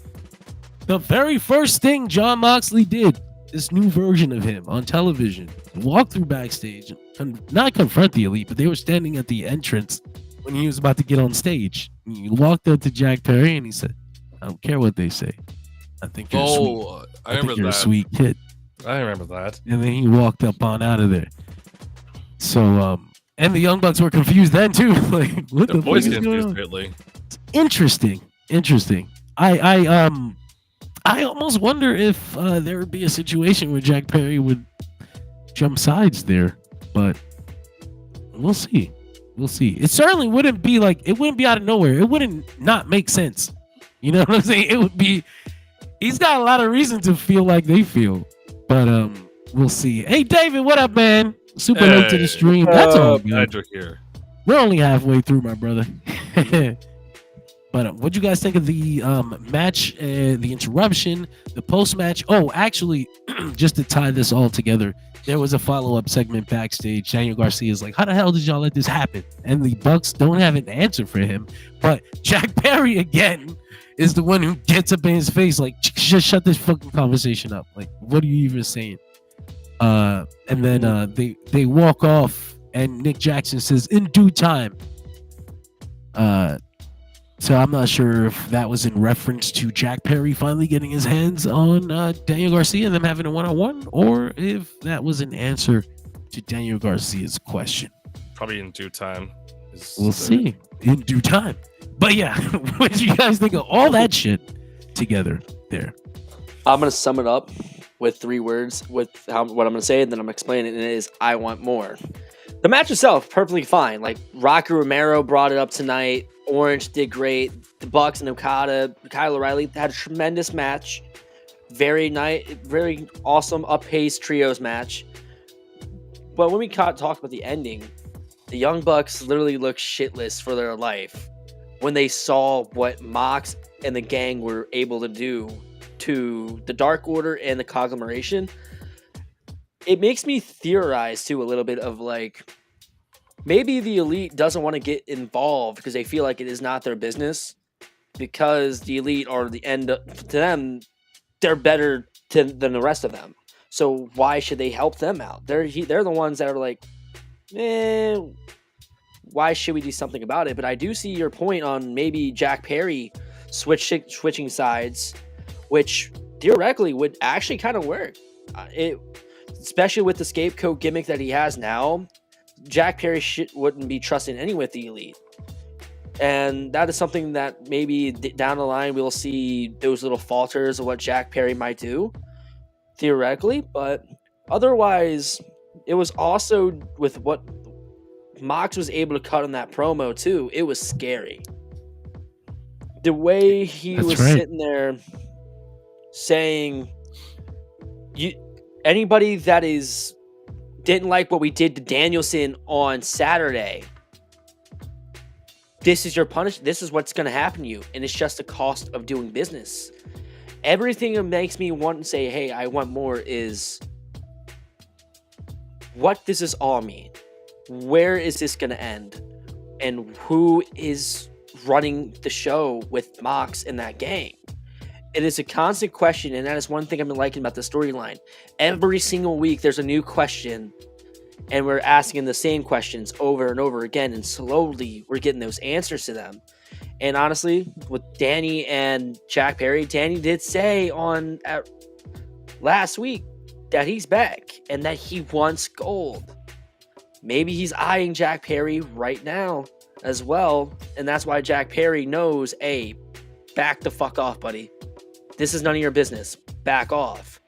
the very first thing John Moxley did, this new version of him on television, walk through backstage, not confront the Elite, but they were standing at the entrance when he was about to get on stage. He walked up to Jack Perry and he said, "I don't care what they say. I think you're sweet. I think remember you're that. a sweet kid." I remember that. And then he walked up on out of there. So, and the Young Bucks were confused then too. Like, what The the voice fuck is going confused on? greatly. Interesting. I almost wonder if there would be a situation where Jack Perry would jump sides there, but we'll see. We'll see. It certainly wouldn't be like, it wouldn't be out of nowhere. It wouldn't not make sense. You know what I'm saying? It would be. He's got a lot of reason to feel like they feel, but we'll see. Hey, David, what up, man? Super late to the stream. That's all good. Glad you're here. We're only halfway through, my brother. But what'd you guys think of the match, the interruption, the post-match? Oh, actually, just to tie this all together, there was a follow-up segment backstage. Daniel Garcia's like, how the hell did y'all let this happen? And the Bucks don't have an answer for him. But Jack Perry, again, is the one who gets up in his face like, just shut this fucking conversation up. Like, what are you even saying? And then they walk off, and Nick Jackson says, in due time. So I'm not sure if that was in reference to Jack Perry finally getting his hands on Daniel Garcia and them having a one-on-one, or if that was an answer to Daniel Garcia's question. Probably in due time. We'll see in due time. But yeah, what did you guys think of all that shit together there? I'm going to sum it up with 3 words with what I'm going to say, and then I'm explaining it, and it is, I want more. The match itself, perfectly fine. Like, Rocky Romero brought it up tonight. Orange did great. The Bucks and Okada, Kyle O'Reilly had a tremendous match. Very awesome, up-paced trios match. But when we talk about the ending, the Young Bucks literally looked shitless for their life when they saw what Mox and the gang were able to do to the Dark Order and the conglomeration. It makes me theorize, too, a little bit of, like, maybe the Elite doesn't want to get involved because they feel like it is not their business, because the Elite are the end to them. They're better than the rest of them. So why should they help them out? They're the ones that are like, why should we do something about it? But I do see your point on maybe Jack Perry switching sides, which theoretically would actually kind of work. Especially with the scapegoat gimmick that he has now, Jack Perry wouldn't be trusting any with the Elite. And that is something that maybe down the line we'll see those little falters of what Jack Perry might do, theoretically. But otherwise, it was also with what Mox was able to cut on that promo, too. It was scary. The way he was sitting there saying, anybody that didn't like what we did to Danielson on Saturday, this is your punishment. This is what's going to happen to you. And it's just the cost of doing business. Everything that makes me want to say, hey, I want more, is what does this all mean? Where is this going to end? And who is running the show with Mox and that gang? It is a constant question, and that is one thing I've been liking about the storyline. Every single week, there's a new question, and we're asking the same questions over and over again, and slowly we're getting those answers to them. And honestly, with Danny and Jack Perry, Danny did say last week that he's back and that he wants gold. Maybe he's eyeing Jack Perry right now as well, and that's why Jack Perry knows, hey, back the fuck off, buddy. This is none of your business. Back off.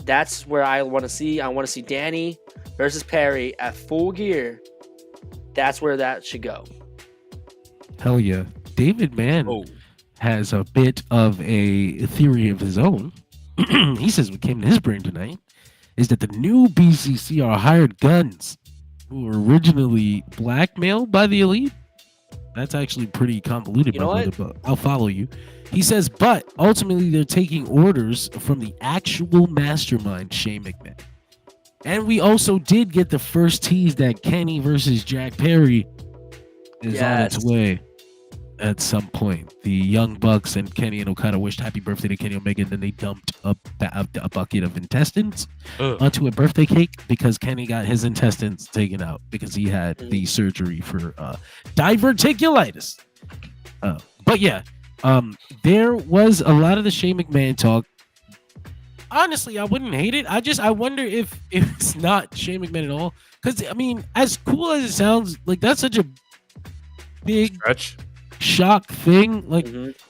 That's where I want to see. I want to see Danny versus Perry at Full Gear. That's where that should go. Hell yeah. David Mann has a bit of a theory of his own. He says what came to his brain tonight is that the new BCC are hired guns who were originally blackmailed by the Elite. That's actually pretty convoluted, my brother, but I'll follow you. He says, but ultimately they're taking orders from the actual mastermind, Shane McMahon. And we also did get the first tease that Kenny versus Jack Perry is on its way. at some point. The Young Bucks and Kenny and Okada wished happy birthday to Kenny Omega, and then they dumped a bucket of intestines onto a birthday cake because Kenny got his intestines taken out because he had the surgery for diverticulitis. But yeah, there was a lot of the Shane McMahon talk. Honestly, I wouldn't hate it. I wonder if it's not Shane McMahon at all. Because, I mean, as cool as it sounds, like, that's such a big shock thing. Like,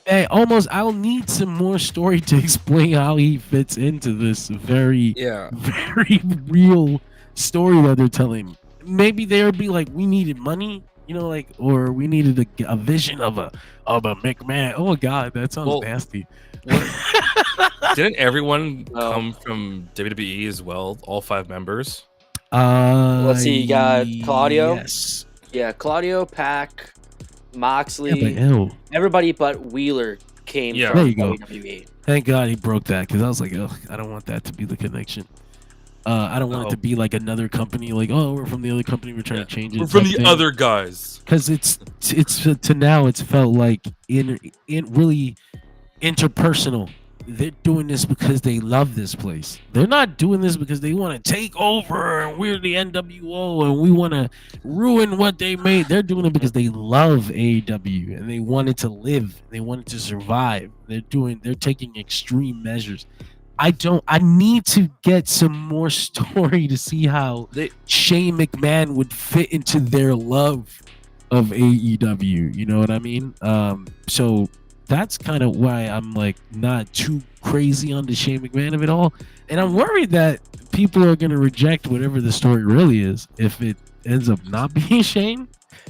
I'll need some more story to explain how he fits into this very, very real story that they're telling. Maybe they'll be like, we needed money, you know, like, or we needed a vision of a McMahon. Oh, God, that sounds nasty. Didn't everyone come from WWE as well? All 5 members? Let's see. You got Claudio. Yes. Yeah, Claudio, Pac, Moxley. Everybody but Wheeler came from there you go. WWE. Thank God he broke that because I was like, oh, I don't want that to be the connection. I don't want it to be like another company, like, oh, we're from the other company, we're trying to change it. We're from the other guys. Because it's to now it's felt like in really interpersonal. They're doing this because they love this place. They're not doing this because they want to take over and we're the NWO and we want to ruin what they made. They're doing it because they love AEW and they wanted to live. They wanted to survive. They're taking extreme measures. I need to get some more story to see how Shane McMahon would fit into their love of AEW. You know what I mean? So that's kind of why I'm like not too crazy on the Shane McMahon of it all. And I'm worried that people are going to reject whatever the story really is if it ends up not being Shane.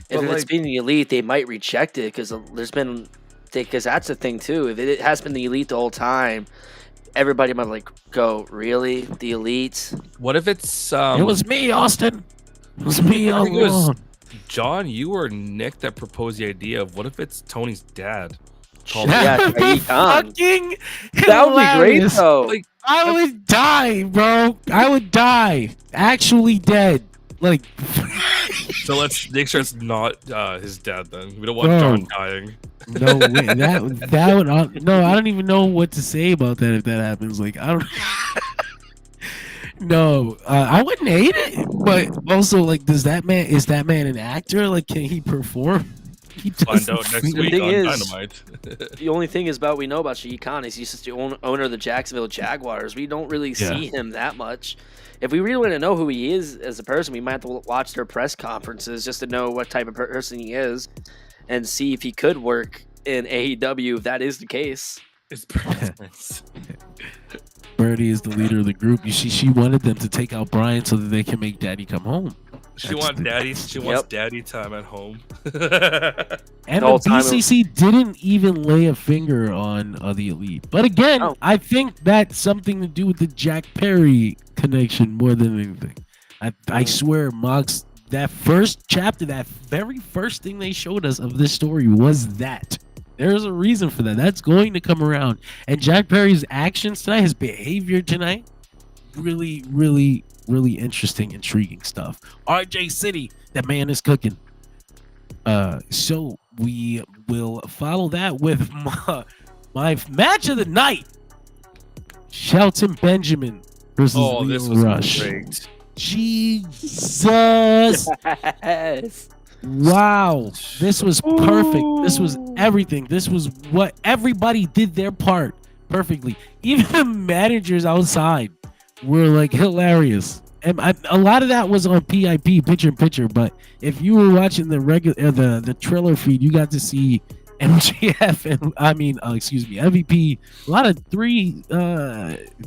If it's been the Elite, they might reject it because that's the thing too. If it has been the Elite the whole time, everybody might like go, really? The Elite? What if it's it was me, Austin. It was me all along. John, you or Nick that proposed the idea of what if it's Tony's dad? That would be great though. Like, I would die, bro. I would die. Actually dead. Like so let's make sure it's not his dad then. We don't want John dying. No way. That would no, I don't even know what to say about that if that happens. Like I don't No, I wouldn't hate it, but also like is that man an actor? Like can he perform? Find out next week on Dynamite. The only thing we know about Shahid Khan is he's just the owner of the Jacksonville Jaguars. We don't really see him that much. If we really want to know who he is as a person, we might have to watch their press conferences just to know what type of person he is and see if he could work in AEW if that is the case. Birdie is the leader of the group. She wanted them to take out Brian so that they can make Daddy come home. She wants daddy time at home. And the BCC didn't even lay a finger on the Elite. But again, I think that's something to do with the Jack Perry connection more than anything. I swear, Mox, that first chapter, that very first thing they showed us of this story was that. There's a reason for that. That's going to come around. And Jack Perry's actions tonight, his behavior tonight, really, really, really interesting, intriguing stuff. RJ City, that man is cooking. So we will follow that with my match of the night. Shelton Benjamin versus Leo Rush. Great. Jesus. Yes. Wow. This was perfect. This was everything. This was what everybody did their part perfectly. Even the managers outside were like hilarious. And a lot of that was on PIP, picture in picture. But if you were watching the regular the trailer feed, you got to see MJF and MVP. A lot of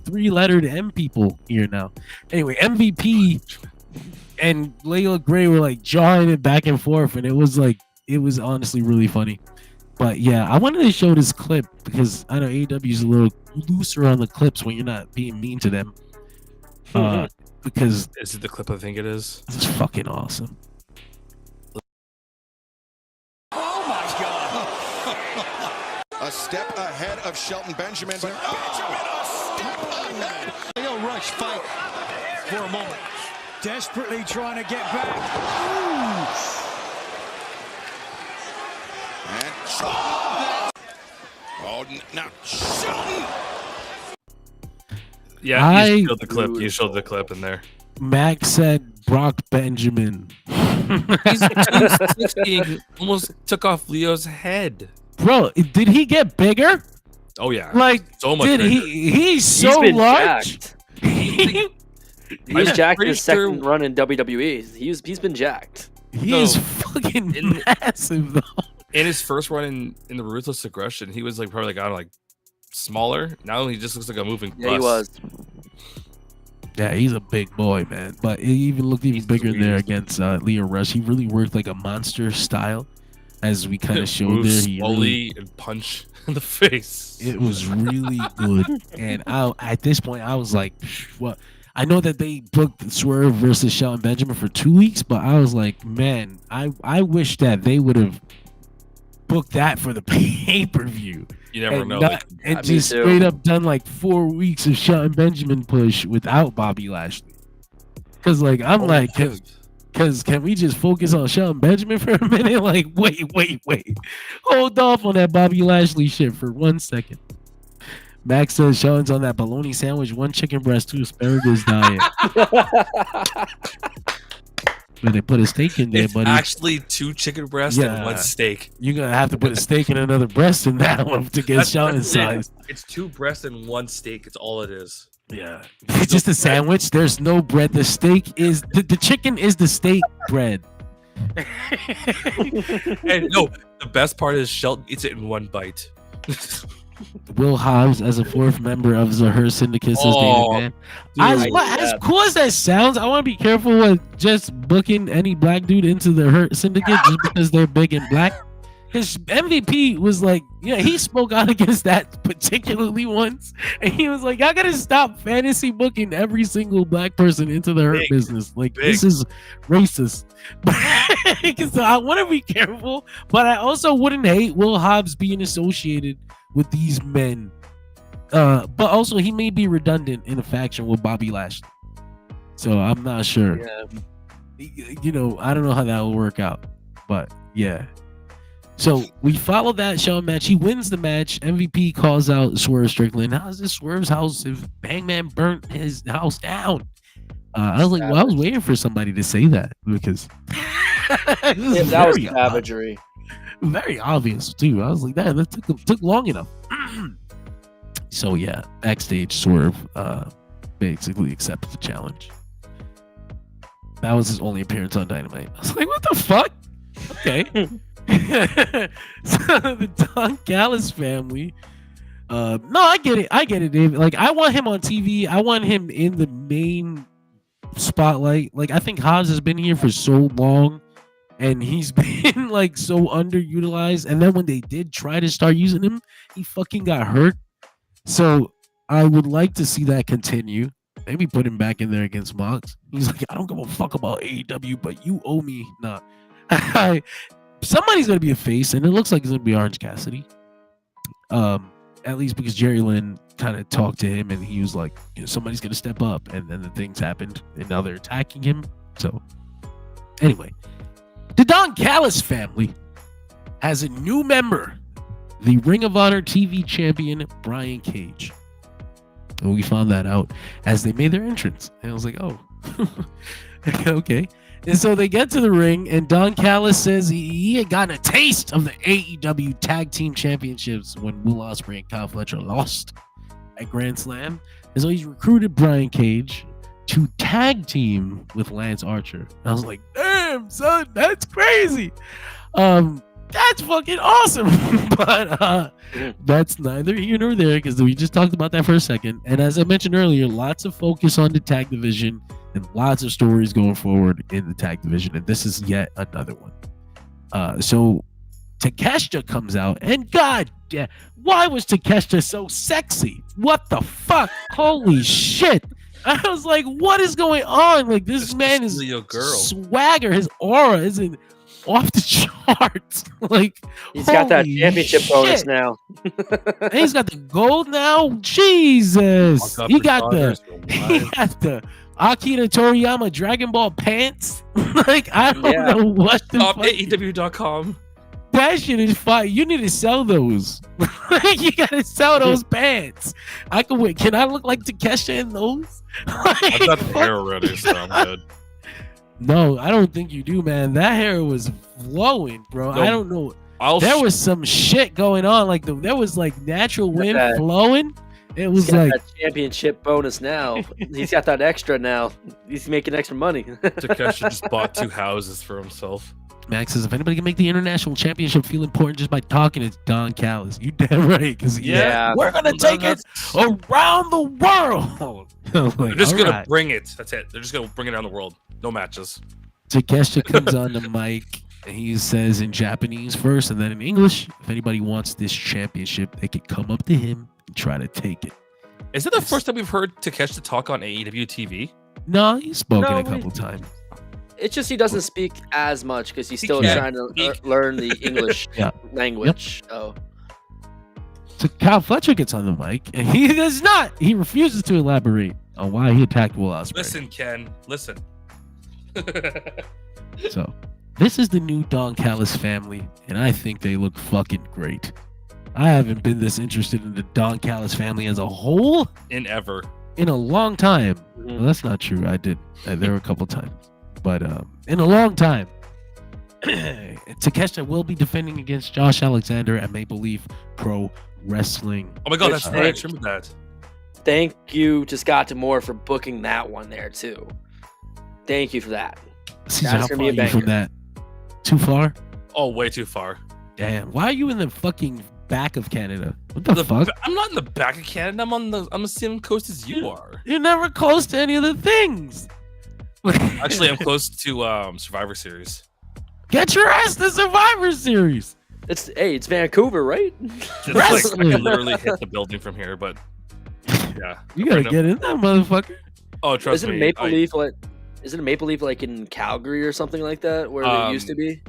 three-lettered M people here now. Anyway, MVP and Layla Gray were like jawing it back and forth, and it was honestly really funny. But yeah, I wanted to show this clip because I know AEW is a little looser on the clips when you're not being mean to them. Because is it the clip I think it is? It's fucking awesome. Oh my God! A step ahead of Shelton Benjamin. Benjamin a step ahead. Leo Rush fight for a moment. Desperately trying to get back. Ooh. And Oh, now Shelton. Yeah, you showed the clip. You showed the clip in there. Max said Brock Benjamin. He's 260. Almost took off Leo's head. Bro, did he get bigger? Oh yeah, Like, so much did bigger. he's so been large. jacked. He was I'm jacked pretty his second sure- run in WWE. He's been jacked. He's fucking massive though. In his first run in the Ruthless Aggression, he was like probably like I don't know, like smaller. Now he just looks like a moving Yeah, he bus. was. Yeah, he's a big boy, man. But he even looked even bigger there against Leo Rush. He really worked like a monster style, as we kind of showed Move there. He slowly really, and punch in the face. it was really good. And at this point, I was like, what? I know that they booked Swerve versus Shelton Benjamin for 2 weeks, but I was like, man, I wish that they would have booked that for the pay-per-view. You never And, know. not, and Me just too. straight up done like 4 weeks of Shelton Benjamin push without Bobby Lashley. Because like I'm like, can we just focus on Shelton Benjamin for a minute? Like, wait, hold off on that Bobby Lashley shit for 1 second. Max says Shelton's on that bologna sandwich, 1 chicken breast, 2 asparagus diet. But they put a steak in there, It's buddy. actually 2 chicken breasts and Yeah. 1 steak. You're gonna have to put a steak and another breast in that one to get Shelton's That's it. size. It's 2 breasts and 1 steak. It's all it is. Yeah, it's just a sandwich. There's no bread. The steak is the chicken is the steak bread. And no, the best part is Shelton eats it in 1 bite. Will Hobbs, as a 4th member of the Her Syndicate, says Oh, David, man. dude, As cool as that sounds, I want to be careful with just booking any black dude into the Hurt Syndicate just because they're big and black. His MVP was like, yeah, he spoke out against that particularly once, and he was like, "I gotta stop fantasy booking every single black person into the Hurt Big. business. Like, Big. this is racist." So I want to be careful, but I also wouldn't hate Will Hobbs being associated with these men. But also, he may be redundant in a faction with Bobby Lashley, so I'm not sure. Yeah. You know, I don't know how that will work out, but yeah. So we follow that show match. He wins the match. MVP calls out Swerve Strickland. How's this Swerve's house if Hangman burnt his house down? I was like, well, I was waiting for somebody to say that because That was savagery. very obvious too. I was like, that took long enough. So yeah, backstage Swerve basically accepted the challenge. That was his only appearance on Dynamite. I was like, what the fuck? Okay. So the Don Callis family. No, I get it, David. Like, I want him on TV. I want him in the main spotlight. Like, I think Hobbs has been here for so long, and he's been like so underutilized. And then when they did try to start using him, he fucking got hurt. So I would like to see that continue. Maybe put him back in there against Mox. He's like, I don't give a fuck about AEW, but you owe me. Nah. Somebody's gonna be a face, and it looks like it's gonna be Orange Cassidy. At least because Jerry Lynn kind of talked to him, and he was like, you know, somebody's gonna step up, and then the things happened, and now they're attacking him. So, anyway, the Don Callis family has a new member, the Ring of Honor TV champion Brian Cage, and we found that out as they made their entrance, and I was like, oh, okay. And so they get to the ring, and Don Callis says he had gotten a taste of the AEW Tag Team Championships when Will Ospreay and Kyle Fletcher lost at Grand Slam. And so he's recruited Brian Cage to tag team with Lance Archer. And I was like, damn, son, that's crazy. That's fucking awesome. But that's neither here nor there because we just talked about that for a second. And as I mentioned earlier, lots of focus on the tag division and lots of stories going forward in the tag division. And this is yet another one. So Takeshita comes out, and God damn, why was Takeshita so sexy? What the fuck? Holy shit. I was like, what is going on? Like, this man is your girl. swagger. His aura isn't off the charts. Like, He's got that holy championship bonus shit. now. And he's got the gold now. Jesus. He got the Akira Toriyama Dragon Ball pants. Like, I don't Yeah. know what the Stop fuck. AEW.com. Bro, shit is fire. You need to sell those. You gotta sell those pants. I can wait. Can I look like Takeshita in those? I've got the hair already, so I'm good. No, I don't think you do, man. That hair was flowing, bro. No, I don't know. There was some shit going on. Like there was like natural wind flowing. It was He's got like that championship bonus now. He's got that extra now. He's making extra money. Takeshita just bought 2 houses for himself. Max says, if anybody can make the international championship feel important just by talking, it's Don Callis. You damn right, because we're gonna take it around the world. Like, They're just gonna right. bring it. That's it. They're just gonna bring it around the world. No matches. Takeshita comes on the mic and he says in Japanese first and then in English, if anybody wants this championship, they could come up to him and try to take it. Is it the first time we've heard Takeshita talk on AEW TV? No, he's spoken a couple times. It's just he doesn't speak as much because he's still trying to learn the English language. Oh. So Kyle Fletcher gets on the mic and he does not. He refuses to elaborate on why he attacked Will Ospreay. Listen, Ken. Listen. So this is the new Don Callis family, and I think they look fucking great. I haven't been this interested in the Don Callis family as a whole in a long time. Well, that's not true. I did. There were a couple times. But in a long time, Takeshita will be defending against Josh Alexander at Maple Leaf Pro Wrestling. Oh my god, that's right. I remember that. Thank you to Scott D'Amore for booking that one there too. Thank you for that. Caesar, how far are you from that? Too far? Oh, way too far. Damn. Why are you in the fucking back of Canada? What the fuck? I'm not in the back of Canada. I'm the same coast as you are. You're never close to any of the things. Actually, I'm close to Survivor Series. Get your ass to Survivor Series. It's Vancouver, right? It's like, I can literally hit the building from here, but yeah. You gotta get in that motherfucker. Oh, trust me. Isn't it Maple Leaf like in Calgary or something like that, where it used to be?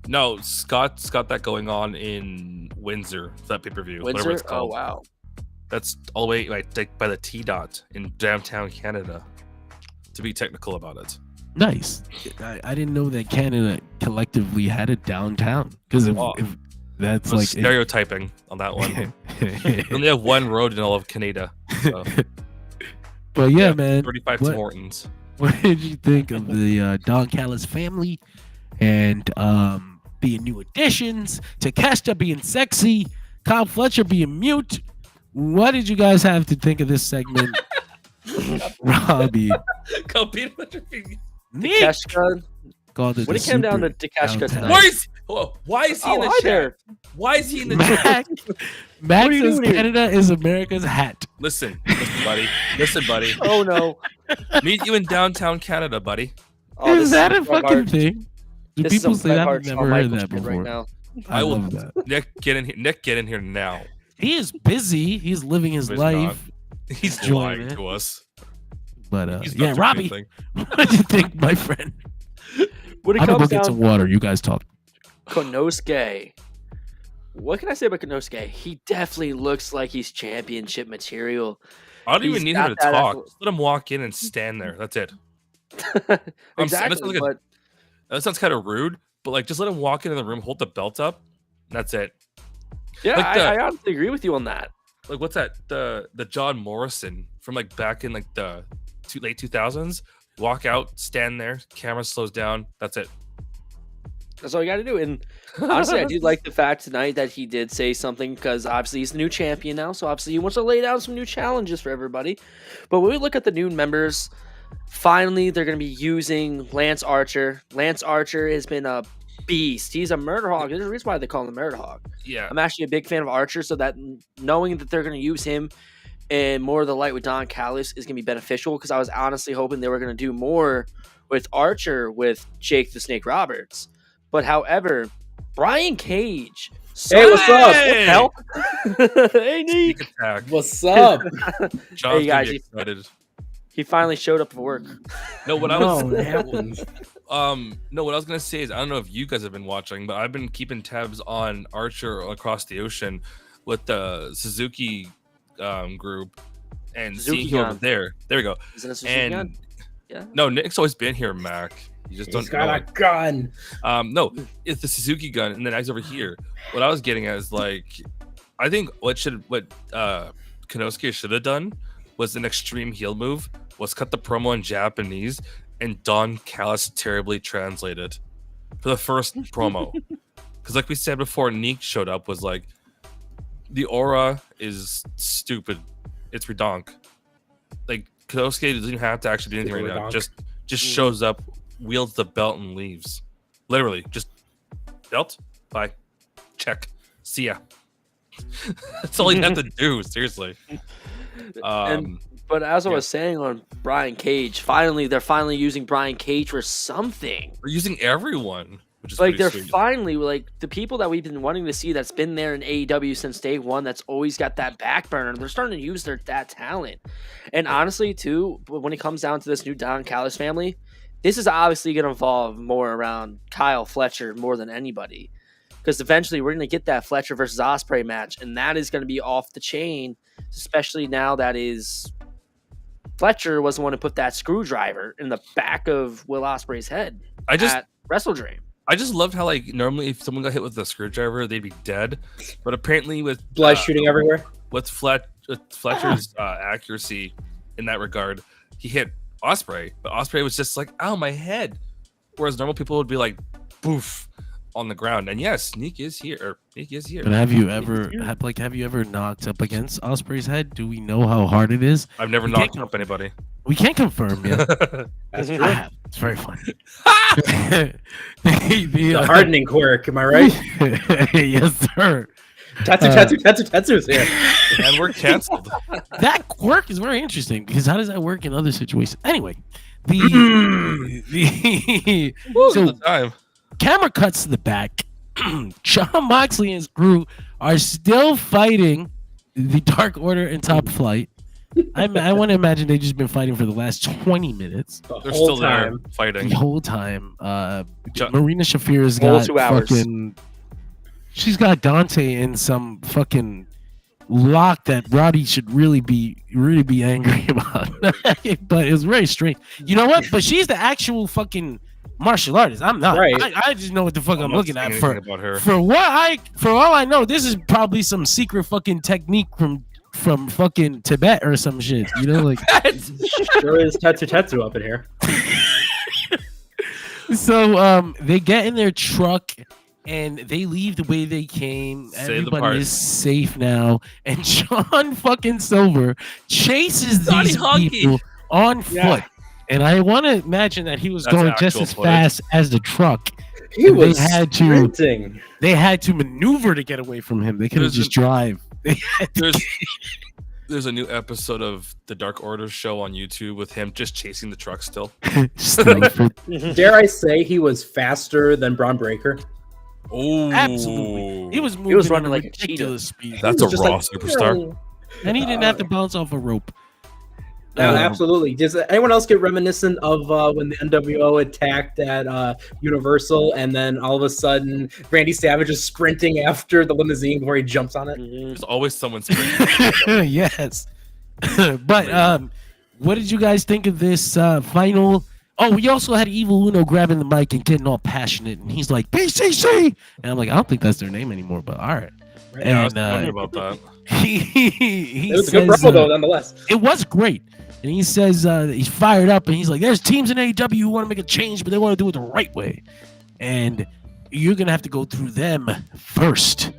No, Scott's got that going on in Windsor. That pay-per-view. Windsor? It's called. Oh wow. That's all the way like by the T-Dot in downtown Canada. To be technical about it. Nice. I didn't know that Canada collectively had a downtown because if that's like stereotyping on that one. They only have one road in all of Canada. So. But yeah, man. 35 Tim Hortons. What did you think of the Don Callis family and being new additions? Takeshita being sexy, Kyle Fletcher being mute. What did you guys have to think of this segment? Robbie. Takeshita. When it came down to Takeshita tonight. Why is he in the chair? Why is he in the chair? Max says Canada is America's hat. Listen, buddy. Oh no. Meet you in downtown Canada, buddy. Oh, is that a fucking thing? Do people say that? I've never heard that before. Right now. I love that. Nick, get in here. Nick, get in here now. He is busy. He's living his life. He's lying to us. But yeah, Robbie, what do you think, my friend? When it I'm gonna comes go get some water. You guys talk. Konosuke. What can I say about Konosuke? He definitely looks like he's championship material. I don't even need him to talk. Just let him walk in and stand there. That's it. Exactly. That sounds kind of rude, but like just let him walk into the room, hold the belt up. And that's it. Yeah, like I honestly agree with you on that. Like what's that? The John Morrison from like back in like the late 2000s. Walk out, stand there, camera slows down. That's it. That's all you got to do. And honestly, I do like the fact tonight that he did say something because obviously he's the new champion now. So obviously he wants to lay down some new challenges for everybody. But when we look at the new members, finally they're going to be using Lance Archer. Lance Archer has been a beast. He's a murder hog. There's a reason why they call him the murder hog. Yeah. I'm actually a big fan of Archer, so that knowing that they're going to use him and more of the light with Don Callis is going to be beneficial because I was honestly hoping they were going to do more with Archer with Jake the Snake Roberts. But however, Brian Cage. Hey, what's up? What the hell? Hey, Nick. What's up? John's hey, guys. excited. He finally showed up for work. No, what I was what I was gonna say is I don't know if you guys have been watching, but I've been keeping tabs on Archer across the ocean with the Suzuki group and Suzuki seeing him over there. There we go. Isn't it Suzuki and yeah. No, Nick's always been here, Mac. You just He's don't know got a it. gun. No, it's the Suzuki gun, and then X over here. What I was getting at is like, I think what Konosuke should have done was an extreme heel move, was cut the promo in Japanese and Don Callis terribly translated for the first promo. Because like we said before, Neek showed up, was like, the aura is stupid. It's redonk. Like Konosuke doesn't have to actually do anything right now. Just shows up, wields the belt, and leaves. Literally, just belt, bye, check, see ya. That's all you have to do. Seriously. But as I was saying on Brian Cage, they're finally using Brian Cage for something. We're using everyone, which is Like they're sweet. finally like the people that we've been wanting to see that's been there in AEW since day one. That's always got that back burner. They're starting to use that talent. And honestly, too, when it comes down to this new Don Callis family, this is obviously going to evolve more around Kyle Fletcher more than anybody. Because eventually we're going to get that Fletcher versus Ospreay match, and that is going to be off the chain, especially now that Fletcher was the one who put that screwdriver in the back of Will Ospreay's head at Wrestle Dream. I just loved how like normally if someone got hit with a screwdriver they'd be dead, but apparently with Blood shooting everywhere. With Fletcher's accuracy in that regard, he hit Ospreay, but Ospreay was just like, "Ow, my head," whereas normal people would be like, "Boof." On the ground. And yes, Neek is here. But have you ever knocked up against Ospreay's head? Do we know how hard it is? I've never knocked up anybody. We can't confirm yet. That's true. It's very funny. The hardening quirk, am I right? Yes, sir. Tetsu's here. And we're canceled. That quirk is very interesting because how does that work in other situations? Anyway, so time. Camera cuts to the back. John Moxley and his crew are still fighting the Dark Order and Top Flight. I want to imagine they've just been fighting for the last 20 minutes. They're still there fighting the whole time. Marina Shafir's got fucking. She's got Dante in some fucking lock that Roddy should really be angry about. But it was very strange. You know what? But she's the actual fucking martial artist. I'm not. Right. I just know what the fuck I'm looking at. For all I know, this is probably some secret fucking technique from fucking Tibet or some shit. You know, like There is Tetsu up in here. So they get in their truck and they leave the way they came. Everybody is safe now. And John fucking Silver chases these people on foot. And I want to imagine that he was going just as fast as the truck. They had to maneuver to get away from him. They couldn't just drive. There's a new episode of the Dark Order show on YouTube with him just chasing the truck still. Dare I say he was faster than Braun Breaker? Oh, absolutely. He was running like a ridiculous speed. That's a raw superstar. And he didn't have to bounce off a rope. No, absolutely. Does anyone else get reminiscent of when the NWO attacked at Universal, and then all of a sudden Randy Savage is sprinting after the limousine before he jumps on it? There's always someone sprinting. Yes. But what did you guys think of this final? Oh, we also had Evil Uno grabbing the mic and getting all passionate, and he's like, "BCC!" And I'm like, I don't think that's their name anymore, but all right. Yeah, I was wondering about that. It was a good promo, though, nonetheless. It was great. And he says he's fired up, and he's like, there's teams in AEW who want to make a change, but they want to do it the right way. And you're going to have to go through them first.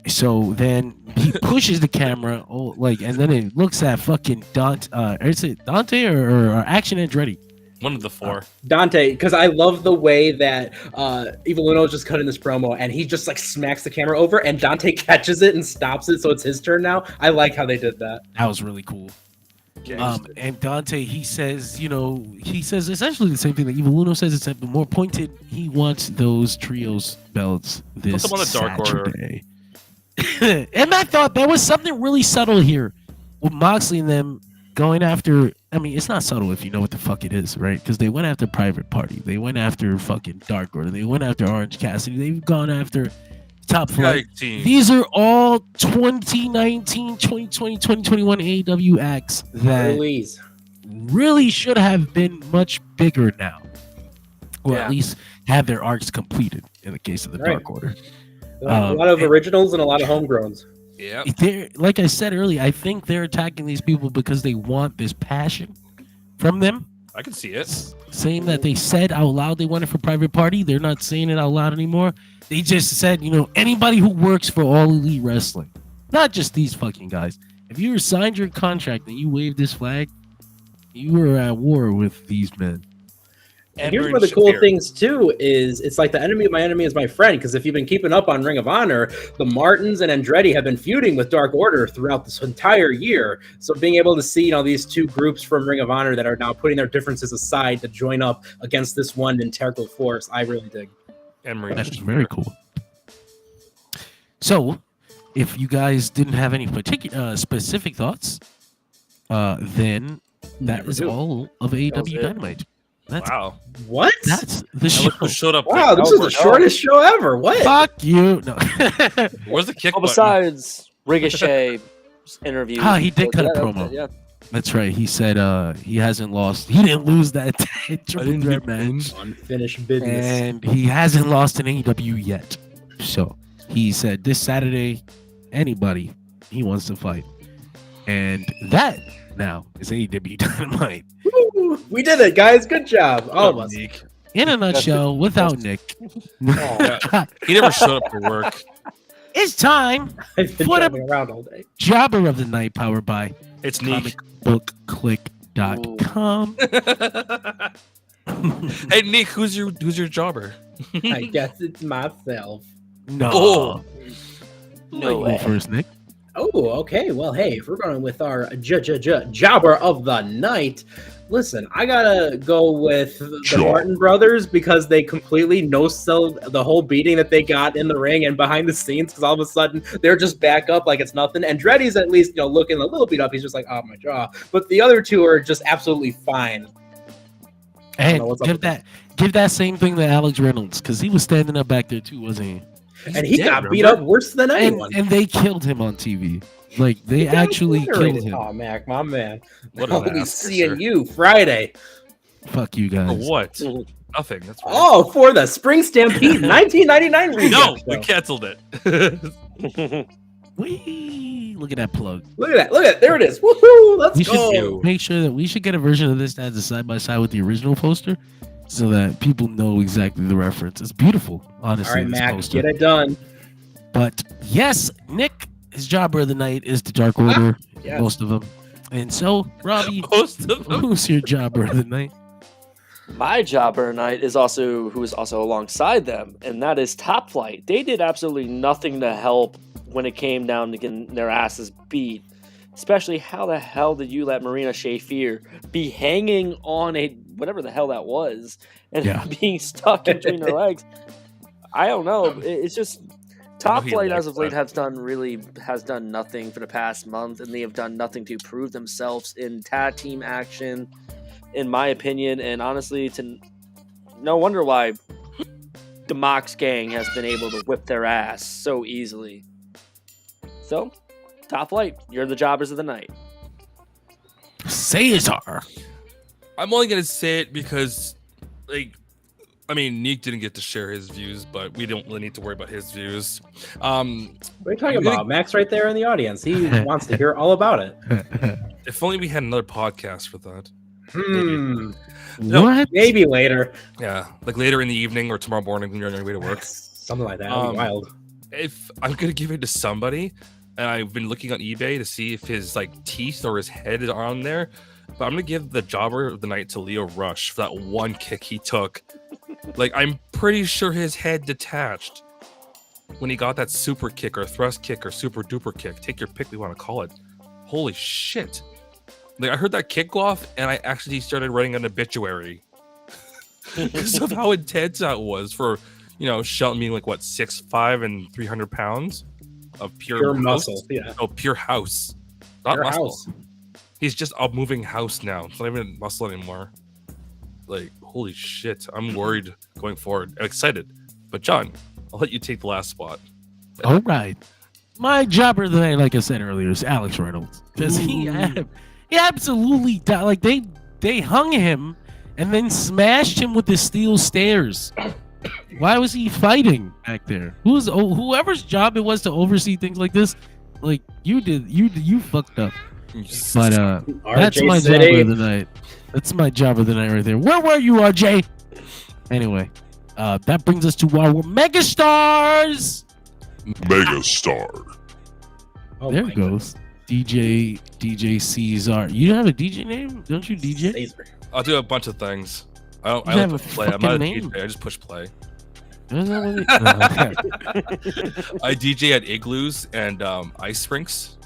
So then he pushes the camera, and then it looks at fucking Dante. Is it Dante or Action Andretti? One of the four. Dante, because I love the way that Evil Uno just cut in this promo, and he just like smacks the camera over, and Dante catches it and stops it, so it's his turn now. I like how they did that. That was really cool. And Dante, he says essentially the same thing that Evil Uno says, except more pointed. He wants those trios belts this Saturday. And I thought there was something really subtle here with Moxley and them going after. I mean, it's not subtle if you know what the fuck it is, right? Because they went after Private Party, they went after fucking Dark Order, they went after Orange Cassidy, they've gone after Top Flight. These are all 2019, 2020, 2021 AEW acts that really should have been much bigger now. or at least have their arcs completed in the case of the Dark Order. A lot of originals and a lot of homegrowns. Yeah. Like I said earlier, I think they're attacking these people because they want this passion from them. I can see it. Saying that they said out loud they wanted for Private Party. They're not saying it out loud anymore. They just said, anybody who works for All Elite Wrestling, not just these fucking guys. If you signed your contract and you waved this flag, you were at war with these men. And here's one of the cool things too is it's like the enemy of my enemy is my friend, because if you've been keeping up on Ring of Honor, the Martins and Andretti have been feuding with Dark Order throughout this entire year. So being able to see these two groups from Ring of Honor that are now putting their differences aside to join up against this one integral force, I really dig. That's very cool. So, if you guys didn't have any particular specific thoughts, then that is all of AEW Dynamite. Wow. What? That's the show. Who showed up? Wow, this is the shortest show ever. What? Fuck you. No. Where's the kick button? Besides Ricochet interview. He did cut a promo. Yeah. That's right. He said he hasn't lost. He didn't lose that triple threat match. Unfinished business. And he hasn't lost in AEW yet. So he said this Saturday, anybody he wants to fight. And that now is AEW Dynamite. Woo! We did it, guys. Good job. All of us. In a nutshell, without Nick. He never showed up for work. It's time I've been for driving around all day. Jobber of the Night, powered by It's Neek. comicbookclick.com. Hey Neek, who's your jobber? I guess it's myself. No. Oh. No Go way. first, Nick. Oh, okay. Well, hey, if we're going with our jobber of the night, listen, I gotta go with the Martin brothers because they completely no-sell the whole beating that they got in the ring and behind the scenes, because all of a sudden they're just back up like it's nothing. Andretti's at least looking a little beat up. He's just like, oh my jaw. But the other two are just absolutely fine. And give that same thing to Alex Reynolds, because he was standing up back there too, wasn't he? And he got beat up worse than anyone. And they killed him on TV. Like, they actually killed him. Oh, Mac, my man. What I'll an be ass seeing kisser. you Friday. Fuck you guys. For what? Nothing. That's right. Oh, for the Spring Stampede 1999 recap No, show. we canceled it. Whee! Look at that plug. Look at that. Look at there it is. Woohoo! Let's We go. should make sure that we should get a version of this that has a side by side with the original poster, so that people know exactly the reference. It's beautiful, honestly. All right, this Mac, poster. get it done. But yes, Nick, his jobber of the night is the Dark Order, yes. most of them. And so, Robbie, Most of them. who's your jobber of the night? My jobber night is who is also alongside them, and that is Top Flight. They did absolutely nothing to help when it came down to getting their asses beat. Especially, how the hell did you let Marina Shafir be hanging on a whatever the hell that was and being stuck in between her legs? I don't know. It's just Top Flight as of late has done nothing for the past month, and they have done nothing to prove themselves in tag team action, in my opinion. And honestly, no wonder why the Mox gang has been able to whip their ass so easily. So, Top Flight, you're the jobbers of the night. Caesar. I'm only gonna say it because, Neek didn't get to share his views, but we don't really need to worry about his views. What are you talking about? Mac's right there in the audience. He wants to hear all about it. If only we had another podcast for that. What? Maybe later. Yeah, like later in the evening or tomorrow morning when you're on your way to work. Something like that. That'd be wild. If I'm gonna give it to somebody, and I've been looking on eBay to see if his teeth or his head are on there, but I'm gonna give the jobber of the night to Leo Rush for that one kick he took. I'm pretty sure his head detached when he got that super kick or thrust kick or super duper kick. Take your pick, we want to call it. Holy shit! I heard that kick go off, and I actually started writing an obituary because of how intense that was for Shelton being 6'5" and 300 pounds of pure muscle. Yeah. Oh, pure house, not Pure muscle. house. He's just a moving house now. It's not even muscle anymore. Holy shit! I'm worried going forward. I'm excited, but John, I'll let you take the last spot. All right. My jobber of the night, like I said earlier, is Alex Reynolds, because he absolutely died. They hung him and then smashed him with the steel stairs. Why was he fighting back there? Whoever's job it was to oversee things like this? Like you fucked up. But that's my job of the night. That's my job of the night right there. Where were you, RJ? Anyway, that brings us to our megastars. Megastar. Oh There my it goes. DJ Caesar. You don't have a DJ name? Don't you DJ? Caesar. I'll do a bunch of things. I don't have a push play. I'm not a fucking name. DJ. I just push play. Is that what I DJ at igloos and ice rinks.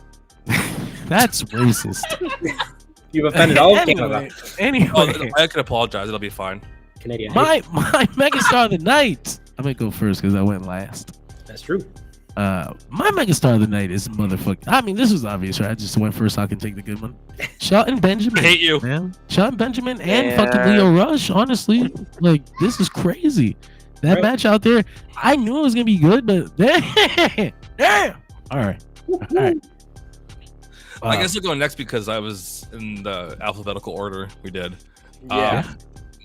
That's racist. You've offended all of Canada. Anyway, I can apologize. It'll be fine. Canadian. my megastar of the night. I'm gonna go first because I went last. That's true. My megastar of the night is motherfucker. I mean, this was obvious, right? I just went first so I can take the good one. Shelton Benjamin. I hate you. Man. Shelton Benjamin and Yeah. fucking Leo Rush. Honestly, like this is crazy. That Right. match out there, I knew it was gonna be good, but damn. All right. I guess I'll go next because I was in the alphabetical order we did. Yeah.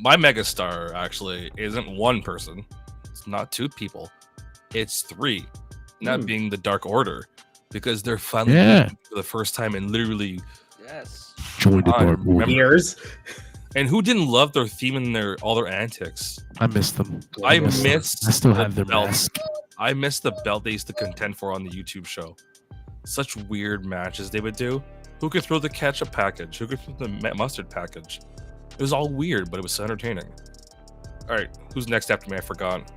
My megastar actually isn't one person. It's not two people. It's three. That being the Dark Order, because they're finally meeting for the first time in literally Yes. Join the I Dark Order. remember. Years. And who didn't love their theme and all their antics? I missed them. I miss them. missed I still the have their belt. mask. I missed the belt they used to contend for on the YouTube show. Such weird matches they would do. Who could throw the ketchup package? Who could throw the mustard package? It was all weird, but it was so entertaining. All right, who's next after me? I forgot.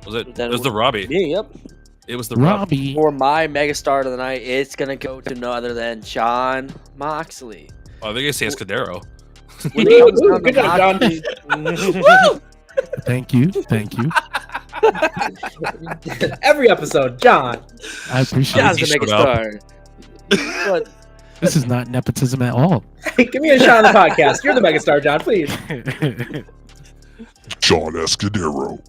It was the Robbie. Yeah, yep. It was the Robbie. Robbie. For my megastar of the night, it's gonna go to no other than John Moxley. Oh, I think I say Escudero. When it comes down to Good job, John. Moxley- Thank you. Thank you. Every episode, John. I appreciate John's it. the He showed up. megastar. But This is not nepotism at all. Give me a shot on the podcast. You're the megastar, John, please. John Escudero.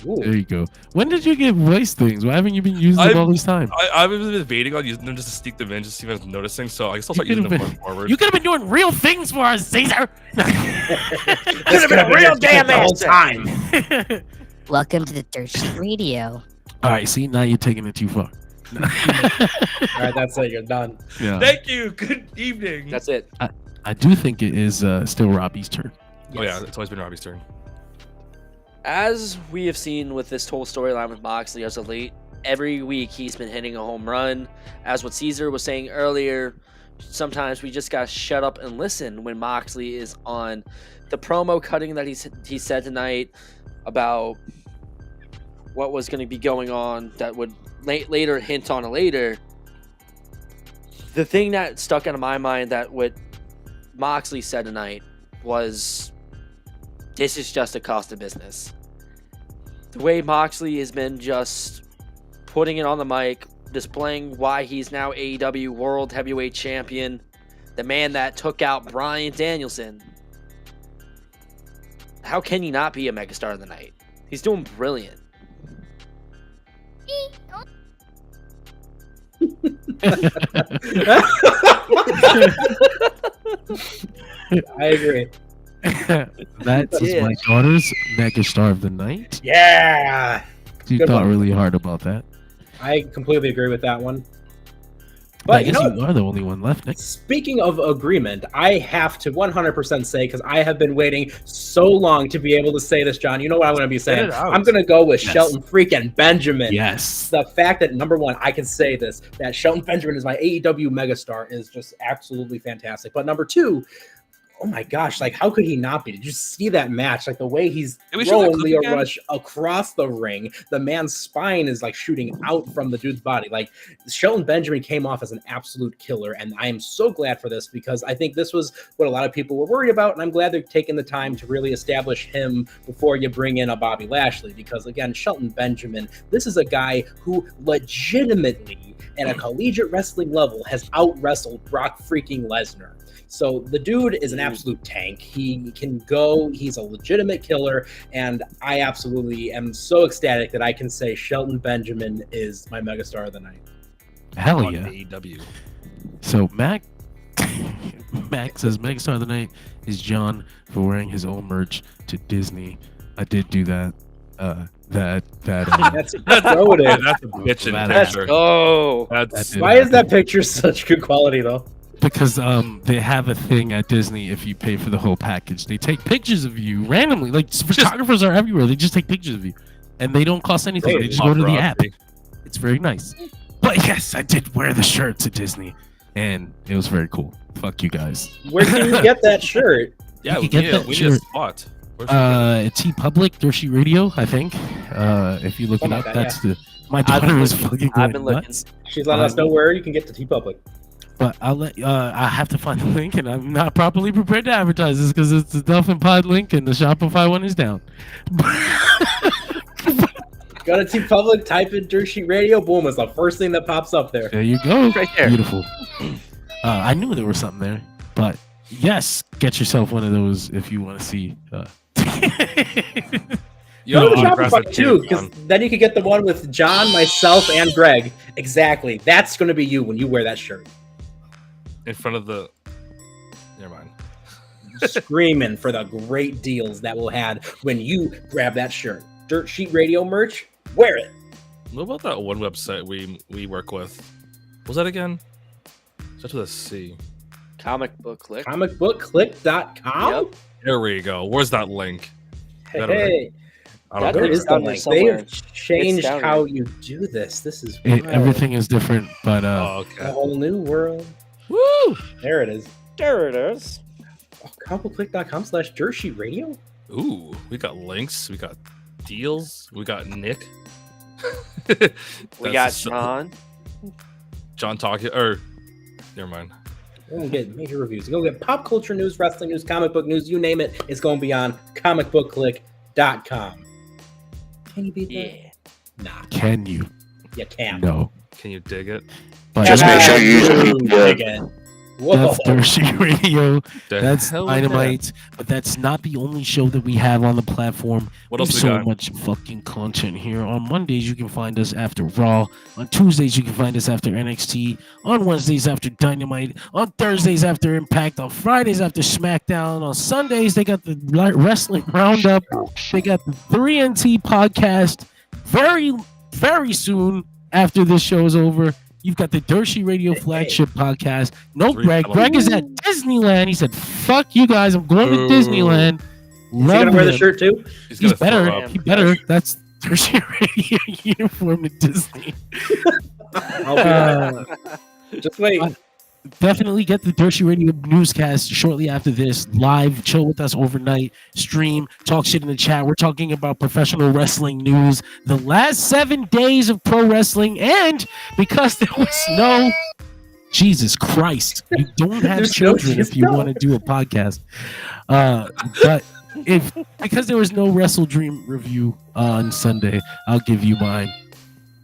Ooh. There you go. When did you get voice things? Why haven't you been using them all this time? I've been debating on using them just to sneak them in, just to see if I was noticing. So I guess I'll start using them going forward. You could have been doing real things for us, Caesar. Could have been a real damn the whole time. Welcome to the Third Sheet Radio. All right, see, now you're taking it too far. All right, that's it. You're done. Yeah. Thank you. Good evening. that's it. I do think it is still Robbie's turn. Oh yeah, it's always been Robbie's turn. As we have seen with this whole storyline with Moxley as of late, every week he's been hitting a home run. As what Caesar was saying earlier, sometimes we just gotta shut up and listen when Moxley is on. The promo cutting that he said tonight about what was going to be going on that would later hint on a later. The thing that stuck out of my mind that what Moxley said tonight was, this is just a cost of business. The way Moxley has been just putting it on the mic, displaying why he's now AEW World Heavyweight Champion, the man that took out Bryan Danielson. How can he not be a megastar of the night? He's doing brilliant. I agree. That is my daughter's megastar of the night. Yeah. She Good thought one. really hard about that. I completely agree with that one. But I But you guess know, you are the only one left, Nick. speaking of agreement, I have to 100% say, because I have been waiting so long to be able to say this, John. You know what I'm going to be saying? it out. I'm going to go with Yes. Shelton freaking Benjamin. Yes. The fact that, number one, I can say this, that Shelton Benjamin is my AEW megastar is just absolutely fantastic. But number two, oh my gosh, like how could he not be? Did you see that match? Like the way he's Can we show that throwing clip Leo again? Rush across the ring. The man's spine is like shooting out from the dude's body. Like Shelton Benjamin came off as an absolute killer. And I am so glad for this because I think this was what a lot of people were worried about. And I'm glad they're taking the time to really establish him before you bring in a Bobby Lashley. Because again, Shelton Benjamin, this is a guy who legitimately at a collegiate wrestling level has out-wrestled Brock freaking Lesnar. So the dude is an absolute tank. He can go. He's a legitimate killer. And I absolutely am so ecstatic that I can say Shelton Benjamin is my megastar of the night. Hell On yeah. AEW. So Mac, Max says Megastar of the Night is John for wearing his own merch to Disney. I did do that. That's goated. That's a bitchin' That's- picture. Oh, That's Why is that picture such good quality though? Because they have a thing at Disney. If you pay for the whole package, they take pictures of you randomly. Like photographers are everywhere. They just take pictures of you, and they don't cost anything. They just go to the app. It's very nice. But yes, I did wear the shirt to Disney, and it was very cool. Fuck you guys. Where can you get that shirt? Yeah, You can get that we need shirt. a spot. Where's the- T Public Dershi Radio, I think. If you look it my up, God, that's yeah. the. My I've daughter been is looking. fucking I've going been looking. nuts. She's letting us know where you can get the T Public. But I'll let. I have to find the link, and I'm not properly prepared to advertise this because it's the Dolphin Pod link, and the Shopify one is down. Go to T Public, type in Dirt Sheet Radio, boom, it's the first thing that pops up there. There you go. Right there. Beautiful. I knew there was something there, but yes, get yourself one of those if you want to see. You Go have to the autographs Shopify that too, came because down. then you can get the one with John, myself, and Greg. Exactly. That's going to be you when you wear that shirt. In front of the. Never mind. Screaming for the great deals that we'll have when you grab that shirt. Dirt Sheet Radio merch, wear it. What about that one website we work with? What was that again? Starts with a C. Comic book click. Comicbookclick.com. Yep. There we go. Where's that link? Hey, I That don't where know. is the down there link? They somewhere. have changed down how here. you do this. This is wild. Everything is different, but Oh, A okay. whole new world. Woo! There it is. There it is. Oh, comicbookclick.com/Dirt Sheet Radio. Ooh, we got links. We got deals. We got Nick. We got John. John talking. Or never mind. We're going to get major reviews. You're going to get pop culture news, wrestling news, comic book news, you name it. It's going to be on comicbookclick.com. Can you beat that? Yeah. Nah, can you? you can't. No. Can you dig it? But Just make sure you use the VPN. Again. Whoa. that's Dershi Radio. The That's hell is that? Dynamite. But that's not the only show that we have on the platform. What There's else we so got? much fucking content here. On Mondays, you can find us after Raw. On Tuesdays, you can find us after NXT. On Wednesdays, after Dynamite. On Thursdays, after Impact. On Fridays, after SmackDown. On Sundays, they got the Wrestling Roundup. They got the 3NT podcast. Very, very soon after this show is over, you've got the Dershi Radio flagship podcast. No, Greg. Greg is at Disneyland. He said, "Fuck you guys. I'm going to Ooh. Disneyland." Is he going to wear the him. shirt too? He's He's gonna throw better. up. He better. That's Dershi Radio uniform to Disney. I'll be there. Just wait. Definitely get the Dershi Radio newscast shortly after this. Live, chill with us overnight, stream, talk shit in the chat. We're talking about professional wrestling news, the last 7 days of pro wrestling, and because there was no Jesus Christ, you don't have There's no children if you snow. want to do a podcast. But because there was no Wrestle Dream review on Sunday, I'll give you mine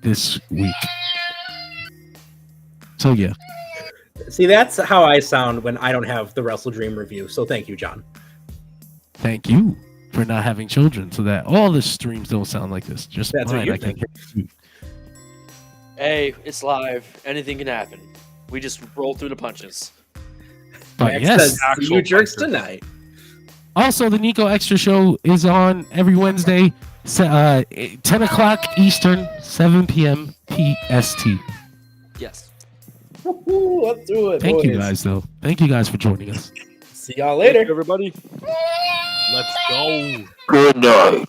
this week. So yeah. See, that's how I sound when I don't have the Wrestle Dream review. So thank you, John. Thank you for not having children, so that all the streams don't sound like this. Just That's what mine. you're I can thinking. hear you. Hey, it's live. Anything can happen. We just roll through the punches. But Max yes, says, see actual you jerks puncher. tonight. also the Nico Extra Show is on every Wednesday, 10 o'clock Eastern, 7 p.m. PST. Yes. Woo-hoo, let's do it. Thank you boys. guys, though. Thank you guys for joining us. See y'all later. Everybody. Let's go. Good night.